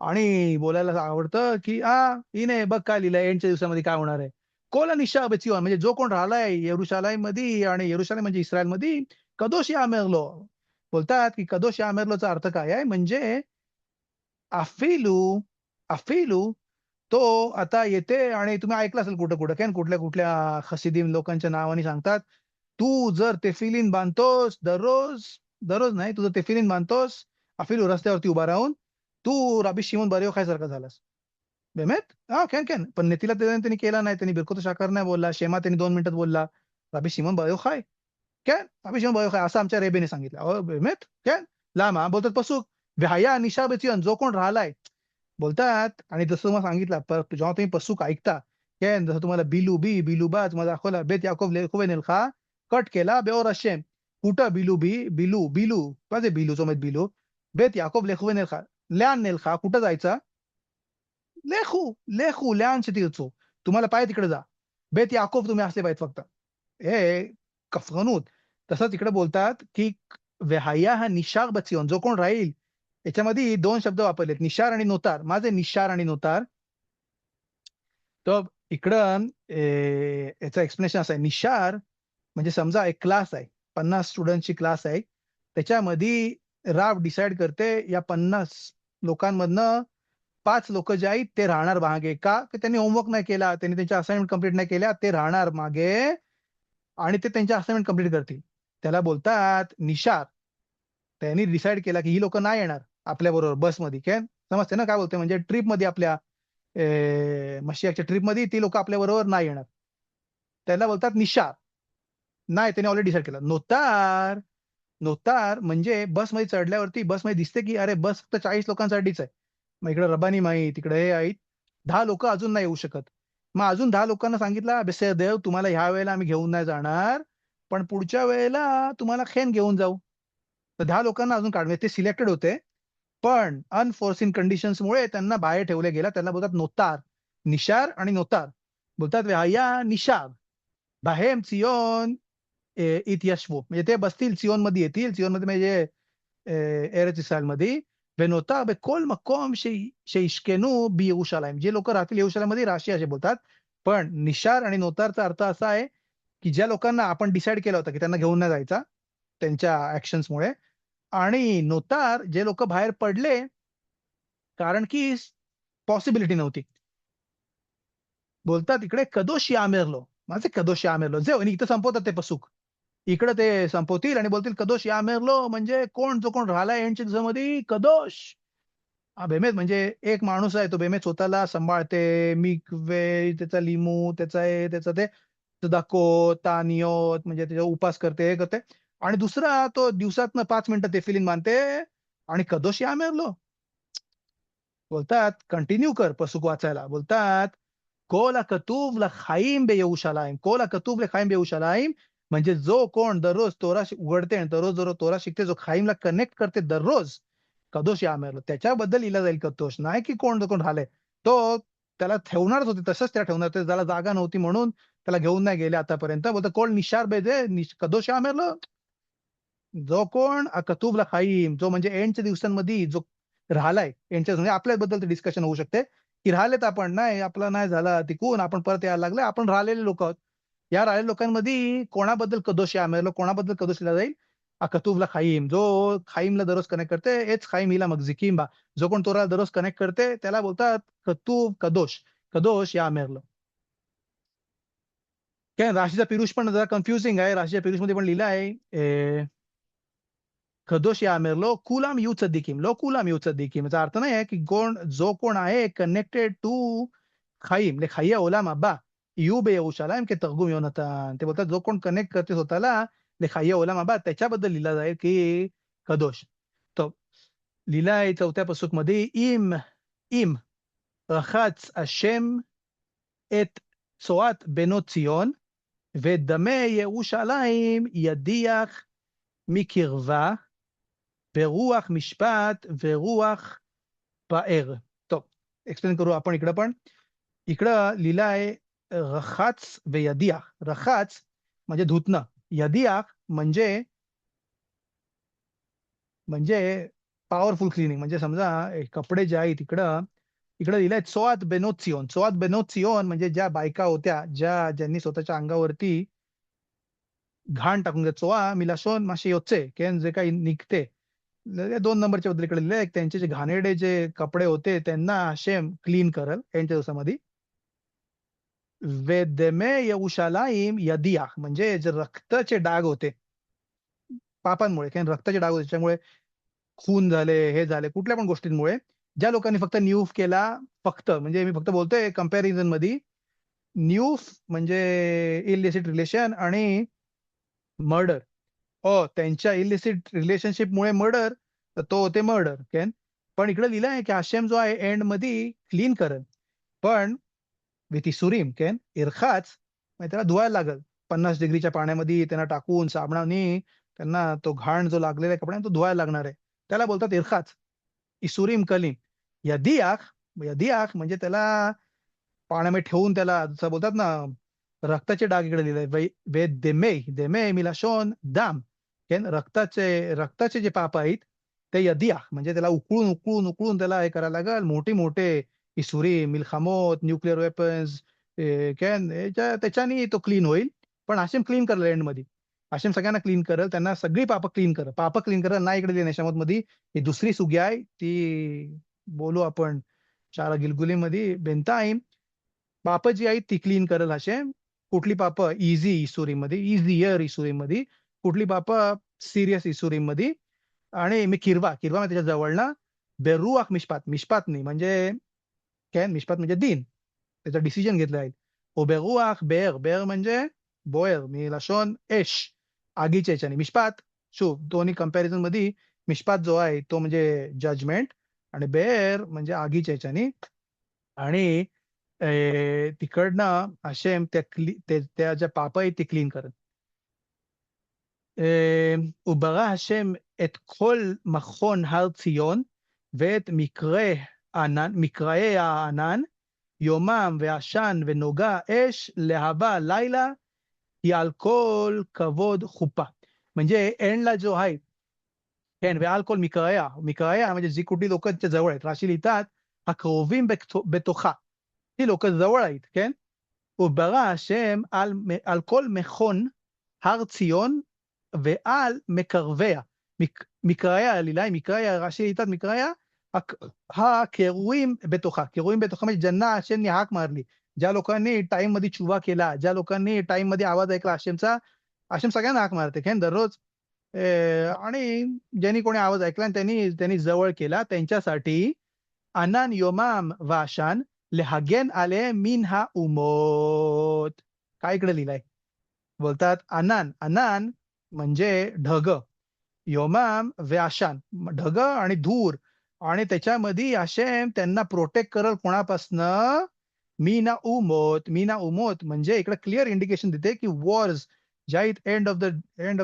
आणि बोलायला आवडतं की हिने बघ काय लिहिलंय एंडच्या दिवसामध्ये काय होणार आहे. कोल निशा बचिओन म्हणजे जो कोण राहिलाय येरुशालाम मध्ये आणि येरुशालेम म्हणजे इस्रायल मध्ये कदोश यामेरलो बोलतात की कदोश यामेरलोचा अर्थ काय आहे म्हणजे अफिलू अफिलू तो आता येते आणि तुम्ही ऐकलं असेल कुठं कुठं काय कुठल्या कुठल्या खसिदीम लोकांच्या नावाने सांगतात तू जर तेफिलीन बांधतोस दररोज दररोज नाही तुझं तेफिलीन बांधतोस अफिलू रस्त्यावरती उभा राहून तू राबी शिमोन बरियो खाय सारखा झालास बेमेत हा कॅन कॅन पण नेतीला त्यांनी केला नाही त्यांनी बिरकोत शाकर नाही बोलला शेमा त्यांनी 2 मिनिटात बोलला राबी शिमोन बरियो खाय कॅन राबी शिमोन बरियो खाय असं आमच्या रेबेने सांगितलं अहो बेमेत कॅन लामा बोलतात पसूक व्याया निशा बेचियन जो कोण राहिलाय बोलतात आणि जसं तुम्हाला सांगितलं जेव्हा तुम्ही पसूक ऐकता केन जसं तुम्हाला बिलू बी बिलू बा तुम्हाला दाखवला बेत याकोब लेखोबे नेलखा कट केला बेओर अशेम कुठं बिलू बी बिलू बिलू माझे बिलू चोमेत बिलू बेत याकोब लेखोबे नेलखा लॅन नेलखा कुठं जायचा लेखू लेखू लॅन तिरचो तुम्हाला पाय तिकडे जा बेत याकोब तुम्ही असले पाहिजे फक्त हे कफगनूत तसंच इकडे बोलतात की वेहाया हा निशार बचिओन जो कोण राहील याच्यामध्ये 2 शब्द वापरलेत निशार आणि नोतार माझे निशार आणि नोतार तर इकडं याचं एक्सप्लेनेशन असं आहे निशार म्हणजे समजा एक क्लास आहे 50 स्टुडंटची क्लास आहे त्याच्यामध्ये राव डिसाईड करते या 50 लोकांमधनं 5 लोक जे आहेत ते राहणार मागे. का? की त्यांनी होमवर्क नाही केला, त्यांनी त्यांच्या असाइनमेंट कंप्लीट नाही केल्या, ते राहणार मागे आणि ते त्यांच्या असाइनमेंट कंप्लीट करतील. त्याला बोलतात निशार. त्यांनी डिसाईड केला की ही लोक नाही येणार आपल्या बरोबर बसमध्ये. काय समजते ना काय बोलते, म्हणजे ट्रिपमध्ये आपल्या मशियाच्या ट्रिपमध्ये ती लोक आपल्या बरोबर नाही येणार. त्याला बोलतात निशार. नाही, त्यांनी ऑलरेडी डिसाईड केलं. नोतार. नोतार म्हणजे बसमध्ये चढल्यावरती बसमध्ये दिसते की अरे बस फक्त 40 लोकांसाठीच आहे. मग इकडे रबानी माहीत, तिकडे हे आहेत. 10 लोक अजून नाही येऊ शकत. मग अजून 10 लोकांना सांगितलं, "बेसे देव, तुम्हाला ह्या वेळेला आम्ही घेऊन नाही जाणार, पण पुढच्या वेळेला तुम्हाला खेन घेऊन जाऊ." तर 10 लोकांना अजून काढले. ते सिलेक्टेड होते. पण अनफोर्सिन कंडिशन्समुळे त्यांना बाहेर ठेवले गेला. त्यांना बोलतात नोतार. निशार आणि नोतार. बोलतात "वह्या निशार, बाहेम ציון התיישבו." म्हणजे ते बसतील सियोनमध्ये येतील. सियोनमध्ये म्हणजे ארץ इस्रायलमध्ये. ונותר בכל מקום שישכנו בירושלים. जे लोक राहतील येरुशलेममध्ये राशी असे बोलतात. पण निशार आणि नोतारचा अर्थ असा आहे, की ज्या लोकांना आपण डिसाईड केलं होतं, की त्यांना घेऊन नाही जायचा, त्यांच्या ॲक्शन्समुळे. आणि नोतार जे लोक बाहेर पडले, कारण की पॉसिबिलिटी नव्हती. बोलतात इकडे कदोश यामेरलो. माझे कदोश यामेरलो. जे आणि इथं संपवतात ते पसूक. इकडे ते संपवतील आणि बोलतील कदोश यामेरलो म्हणजे कोण जो कोण राहिलाय एंडच्या दिवसामध्ये कदोश. हा बेमेत म्हणजे एक माणूस आहे तो बेमेत स्वतःला सांभाळते. मिकवे, त्याचा लिंबू, त्याचा हे, त्याचं ते दाखवत, तानियोत म्हणजे त्याचा उपास करते, हे करते. आणि दुसरा तो दिवसातनं 5 मिनिटं तेफिलीन मानते आणि कदोश यामेरलो. बोलतात कंटिन्यू कर पसूक वाचायला. बोलतात כל הכתוב לחיים בירושלים. כל הכתוב לחיים בירושלים म्हणजे जो कोण दररोज तोरा उघडते आणि दररोज तोरा शिकते, जो खाईमला कनेक्ट करते दररोज, कदोश यामेरलो. त्याच्याबद्दल लिहिला जाईल कदोष. नाही की कोण जो कोण राहिलाय. तो त्याला ठेवणारच होते, तसंच त्याला ठेवणार होते. त्याला जागा नव्हती म्हणून त्याला घेऊन नाही गेले आतापर्यंत. बोलतो कोण निशार बेजे कदोश यामेरलो. जो कोण कतूब खाईम, जो म्हणजे एंडच्या दिवसांमध्ये जो राहिलाय एंडच्या म्हणजे आपल्याबद्दल ते डिस्कशन होऊ शकते की राहिलेत आपण नाही आपला नाही झाला टिकून आपण परत यायला लागले आपण राहिलेले लोक आहोत. या राहिलेल्या लोकांमध्ये कोणाबद्दल कदोश यामेरलो, कोणाबद्दल कदोश लिहिला जाईल कतूबला खाईम, जो खाईमला दररोज कनेक्ट करते हेच खाईम हिला मगजिकीम बा. जो कोण तोरा दररोज कनेक्ट करते त्याला बोलतात कतूब कदोश. कदोश यामेरलो. काय राशीचा पिरुष पण जरा कन्फ्युजिंग आहे. राशीच्या पिरुषमध्ये पण लिहिलं आहे कदोश यामेर लो कुलाम यू चद्दीकीम. लो कुलाम यू चद्दीकीम. याचा अर्थ नाही आहे की कोण जो कोण आहे कनेक्टेड टू खाईम ले खाई ओलाम अब्बा यू बे यरूशलेम के तर्गुम योनातान. ते बोलतात जो कोण कनेक्ट करते स्वतःला ले खाई ओलाम अब्बा त्याच्याबद्दल लिहिला जाईल की कदोश. तो लिहिला आहे 4थ्या पसूकमध्ये इम इम रखץ השם את צואת בנות ציון ודמי ירושלים ידיח מקרבה ברוח משפט ורוח פאר. טוב, एक्सप्लेन करू आपण इकडं पण. इकडं लिहिलं आहे रखाच व यदियाख. रखाच म्हणजे धुतणं. यदियाख म्हणजे म्हणजे पॉवरफुल क्लिनिंग. म्हणजे समजा कपडे जे आहेत इकडं इकडे लिहिलंय चोआत बेनोत सियोन. चोआत बेनोत सियोन म्हणजे ज्या बायका होत्या ज्यांनी स्वतःच्या अंगावरती घाण टाकून घ्या. चोआ मिलाशोन मासे योचे जे काही निघते 2 नंबरच्या बद्दल इकडे लिहिलंय. त्यांचे जे घाणेरडे जे कपडे होते त्यांना हशेम क्लीन करल यांच्या दिवसामध्ये. वेदमे यरुशालाईम यदियाख म्हणजे जे रक्ताचे डाग होते पापांमुळे, कारण रक्ताचे डाग होते त्याच्यामुळे खून झाले, हे झाले, कुठल्या पण गोष्टींमुळे ज्या लोकांनी फक्त न्यूफ केला, फक्त म्हणजे मी फक्त बोलतोय कंपॅरिझन मध्ये न्यूफ म्हणजे इलिसिट रिलेशन आणि मर्डर. त्यांच्या इलिसिट रिलेशनशिपमुळे मर्डर, तर तो होते मर्डर. कॅन पण इकडे लिहिलं आहे की आशेम जो आहे एंड मध्ये क्लीन करेल. पण विथ इसुरीम कॅन इरखाच म्हणजे त्याला धुवायला लागल 50 डिग्रीच्या पाण्यामध्ये त्यांना टाकून साबणाने त्यांना तो घाण जो लागलेला आहे कपड्यांना तो धुवायला लागणार आहे. त्याला बोलतात इरखाच. इसुरीम कलीम. यदियाख. यदियाख म्हणजे त्याला पाण्यामध्ये ठेवून त्याला जसं बोलतात ना रक्ताचे डाग इकडे लिहिले वे देमे देमे मिलाशोन दाम. रक्ताचे जे पाप आहेत ते यदियाख म्हणजे त्याला उकळून उकळून उकळून त्याला हे करायला लागेल. मोठे मोठे इसुरी मिल्खामोत न्यूक्लिअर वेपन्स त्याच्याने तो क्लीन होईल. पण हाशिम क्लीन करेल एंडमध्ये. हाशिम सगळ्यांना क्लीन करेल. त्यांना सगळी पाप क्लीन करेल. पाप क्लीन करेल नाही इकडे नेशामध्ये ही दुसरी सुगी आहे ती बोलू आपण शाळा गिलगुलीमध्ये बेंताईम पापं जी आहेत ती क्लीन करल हशेम. कुठली पापं इझी इशुरीमध्ये, इझियर इशुरीमध्ये, कुठली पापं सिरियस इशुरीमध्ये. आणि मी किरवा किरवा म्हणजे त्याच्या जवळना बेरुआख मिशपात मिशपात नाही म्हणजे काय मिशपात म्हणजे दिन त्याचा डिसिजन घेतला आहे. ओ बेरुआख बेअर बेअर म्हणजे बोयर मी लशोन एश आगीच्या याच्याने मिशपात. दोन्ही कंपॅरिझन मध्ये मिशपात जो आहे तो म्हणजे जजमेंट आणि बेअर म्हणजे आगीच्या याच्याने. आणि तिकडनं हशेम त्या ज्या पाप आहेत ते क्लीन करत. וברא השם את כל מכון הר ציון ואת מקראי הענן, יומם ועשן ונוגה אש, להבה לילה, היא על כל כבוד חופה. म्हणजे एंडला जो आहे כן, ועל כל מקראיה म्हणजे जी कुठली लोक त्याच्या जवळ आहेत राशी लिहितात הקרובים בתוכה, ती लोक जवळ आहेत, כן? וברא השם על כל מכון הר ציון ועל מקרביה. מקראיה, עלילה, מקראיה, רש"י ליטת מקראיה, הקירויים בתוכה. קירויים בתוכה म्हणजे ज्यांना आशेंनी हाक मारली, ज्या लोकांनी टाइम मध्ये चुवा केला, ज्या लोकांनी टाइम मध्ये आवाज ऐकला आशेमचा, आशेम सगळ्यांना हाक मारते काय दररोज. आणि ज्यांनी कोणी आवाज ऐकला आणि त्यांनी त्यांनी जवळ केला त्यांच्यासाठी अनान योमाम वाशान लेहागेन आले मिन हा उमोत. काय इकडे लिहिलंय बोलतात अनान अनान म्हणजे ढग, योमाम व्याशान ढग आणि धूर, आणि त्याच्यामध्ये आशेम त्यांना प्रोटेक्ट करल कोणापासनं मीना उमोत म्हणजे इकडे क्लिअर इंडिकेशन देते की वॉर्स ज्या आहेत एंड ऑफ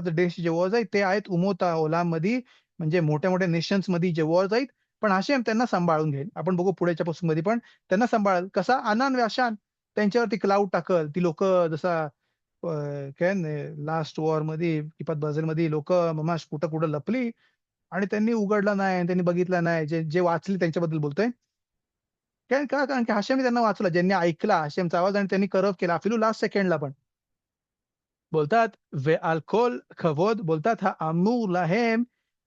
द डे जे वॉर्स आहेत ते आहेत उमोता ओलामध्ये म्हणजे मोठ्या मोठ्या नेशन्स मध्ये जे वॉर्स आहेत. पण आशेम त्यांना सांभाळून घेईल. आपण बघू पुढेच्या पुस्तक मध्ये पण त्यांना सांभाळल कसा अनान व्याशान त्यांच्यावरती क्लाउड टाकल. ती लोक जसा काय लास्ट वॉर मध्ये किपात ब्राझीलमध्ये लोक ममाश कुठं कुठं लपली आणि त्यांनी उघडलं नाही, त्यांनी बघितलं नाही. जे वाचले त्यांच्याबद्दल बोलतोय काय का कारण की हाशेमने त्यांना वाचलं, ज्यांनी ऐकला हाशेमचा आवाज आणि त्यांनी करव केला फिलू लास्ट सेकंडला पण बोलतात वे अल्कोल खवोद बोलतात हा अमूर लहेम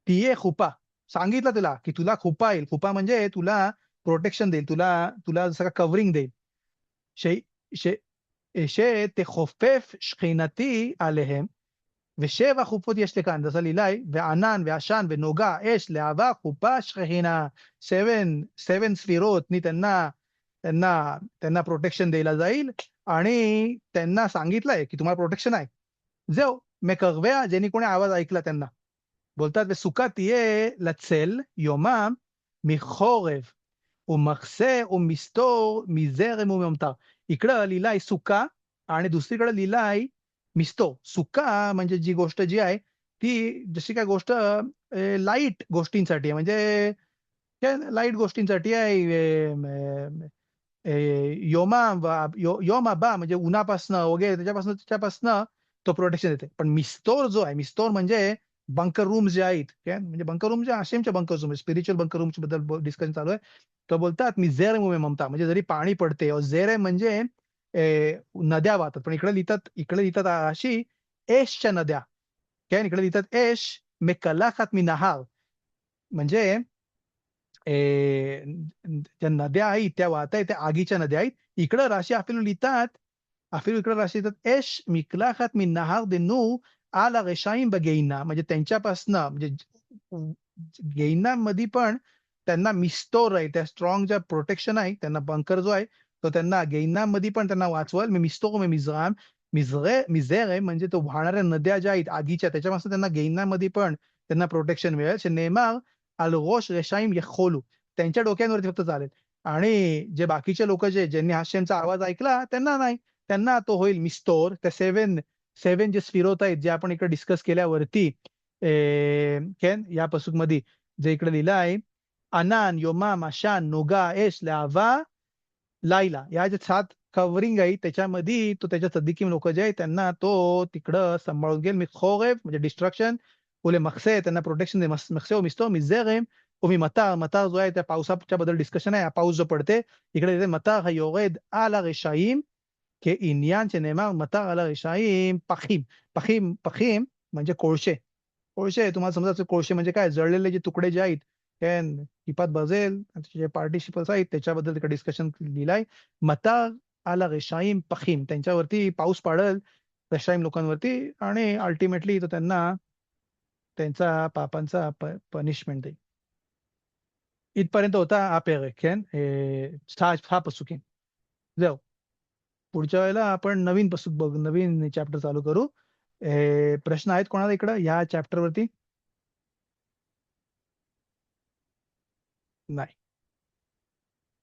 तिये खुपा. सांगितलं तुला की तुला खुपा येईल. खुपा म्हणजे तुला प्रोटेक्शन देईल, तुला तुला सगळं कव्हरिंग देईल. शे शे שתכופף שכינתי עליהם, ושבע חופות יש לכאן, זה לילי, וענן ועשן ונוגה, אש, להבה, חופה, שכינה, seven स्फिरोत नी त्यांना प्रोटेक्शन द्यायला जाईल आणि त्यांना सांगितलंय की तुम्हाला प्रोटेक्शन आहे. זהו, מקרביה, ज्यांनी कोणी आवाज ऐकला त्यांना बोलतात וסוכה תהיה לצל יומם מחורב ומחסה ומסתור מזרם וממטר. इकडं लिहिलाय सुका आणि दुसरीकडे लिहिलाय मिस्तो. सुका म्हणजे जी गोष्ट जी आहे ती जशी काय गोष्ट लाईट गोष्टींसाठी आहे, म्हणजे लाईट गोष्टींसाठी आहे. योम आबा म्हणजे उन्हापासनं वगैरे त्याच्यापासनं तो प्रोटेक्शन देते. पण मिस्तोर जो आहे, मिस्तोर म्हणजे बंकर रूम्स जे आहेत काय म्हणजे बंकर रूम जे आशेमच्या bunker room spiritual bunker rooms बद्दल डिस्कशन चालू आहे. तो बोलतात मी झेर मुमे ममता म्हणजे जरी पाणी पडते झेर म्हणजे नद्या वाहतात, पण इकडे लिहितात अशी एशच्या नद्या काय, इकडे लिहितात एश मेकलाखात मी नहार म्हणजे ज्या नद्या आहेत त्या वाहत आहेत त्या आगीच्या नद्या आहेत. इकडं राशी आपल्याला लिहितात इकडे राशी लिहितात एश मिकलाखात मी नहार देनू आला रेशाईम बगेईना म्हणजे त्यांच्यापासनं म्हणजे गेईना मध्ये पण त्यांना मिस्तोर आहे, त्या स्ट्रॉंग ज्या प्रोटेक्शन आहे त्यांना बंकर जो आहे तो त्यांना गेईना मध्ये पण त्यांना वाचवल. मी मिस्तोर मी मिझराम मिझेर आहे म्हणजे तो वाहणाऱ्या नद्या ज्या आहेत आगीच्या त्याच्यापासून त्यांना गेईना मध्ये पण त्यांना प्रोटेक्शन मिळेल. नेमार अल रोश रेशाईम यखोलू त्यांच्या डोक्यांवरती फक्त चालेल आणि जे बाकीचे लोक ज्यांनी हास्यमचा आवाज ऐकला त्यांना नाही, त्यांना तो होईल मिस्तोर. त्या सेवन जे स्फिरोत आहेत जे आपण इकडे डिस्कस केल्यावरती या पसूक मध्ये जे इकडे लिहिलं आहे अनान योमाम अशान नोगा एश लावा लाईला या जे 7 कव्हरिंग आहे त्याच्यामध्ये तो त्याच्या सद्दिकीम लोक जे आहेत त्यांना तो तिकडं सांभाळून घेईल. मी खोरेफ म्हणजे डिस्ट्रक्शन ओले मक्से त्यांना प्रोटेक्शन मक्से मिस्तो मिझेरेम मी मतार जो आहे त्या पावसाच्या बद्दल डिस्कशन आहे. पाऊस जो पडते इकडे मतार हा योरेद आला रेशाईम के इनियान नेमार मतार आला रेशाईम पखीम पखीम पखीम म्हणजे कोळशे. कोळशे तुम्हाला समजा कोळशे म्हणजे काय जळलेले जे तुकडे जे आहेत כן, כיפת ברזל, जे पार्टिसिपल्स आहेत त्याच्याबद्दल तिकडे डिस्कशन लिहिलंय. मता आला रेशाईम पखीम, त्यांच्यावरती पाऊस पाडल रेशाईम लोकांवरती आणि अल्टिमेटली तो त्यांना त्यांचा पापांचा पनिशमेंट देईल. इथपर्यंत होता हा पेरेक, כן? 6 पसुקים. זהו. पुढच्या वेळेला आपण नवीन पसूक बघू, नवीन चॅप्टर चालू करू. प्रश्न आहेत कोणाला इकडं या चॅप्टर वरती? नाही.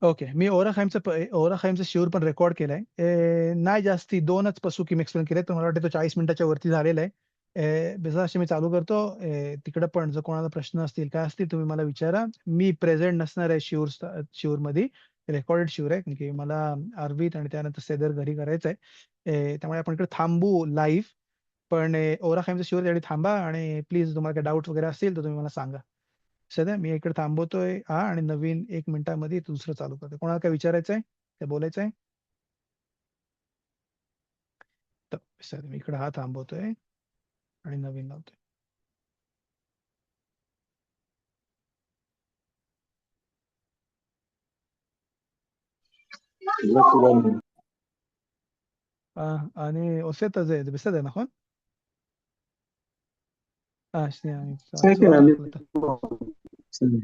ओके, मी ओराखाईमचं शिवर पण रेकॉर्ड केलंय. नाही जास्ती 2च पसुकी एक्सप्लेन केले, तर मला वाटतं तो 40 मिनिटाच्या वरती झालेला आहे. जसं मी चालू करतो, तिकडं पण जर कोणाला प्रश्न असतील, काय असतील, तुम्ही मला विचारा. मी प्रेझेंट नसणार आहे शिवरमध्ये, रेकॉर्डेड शिवर आहे, कारण की मला अरबीत आणि त्यानंतर सेदर घरी करायचं आहे. त्यामुळे आपण इकडे थांबू लाईव्ह. पण ओराखाईमचं शिवर त्यावेळी थांबा आणि प्लीज तुम्हाला काही डाऊट वगैरे असतील तर तुम्ही मला सांगा. सध्या मी इकडे थांबवतोय हा आणि नवीन 1 मिनिटामध्ये दुसरं चालू करतोय. कोणाला काय विचारायचं आहे? काय बोलायचं आहे? तर सध्या मी इकडे हा थांबवतोय आणि नवीन लावतोय. आणि ओसेतच आहे בסדר आहे נכון? שנייה, אני
כן,
אעצור
כן,
את
אני
ההקלטה.
פה. בסדר.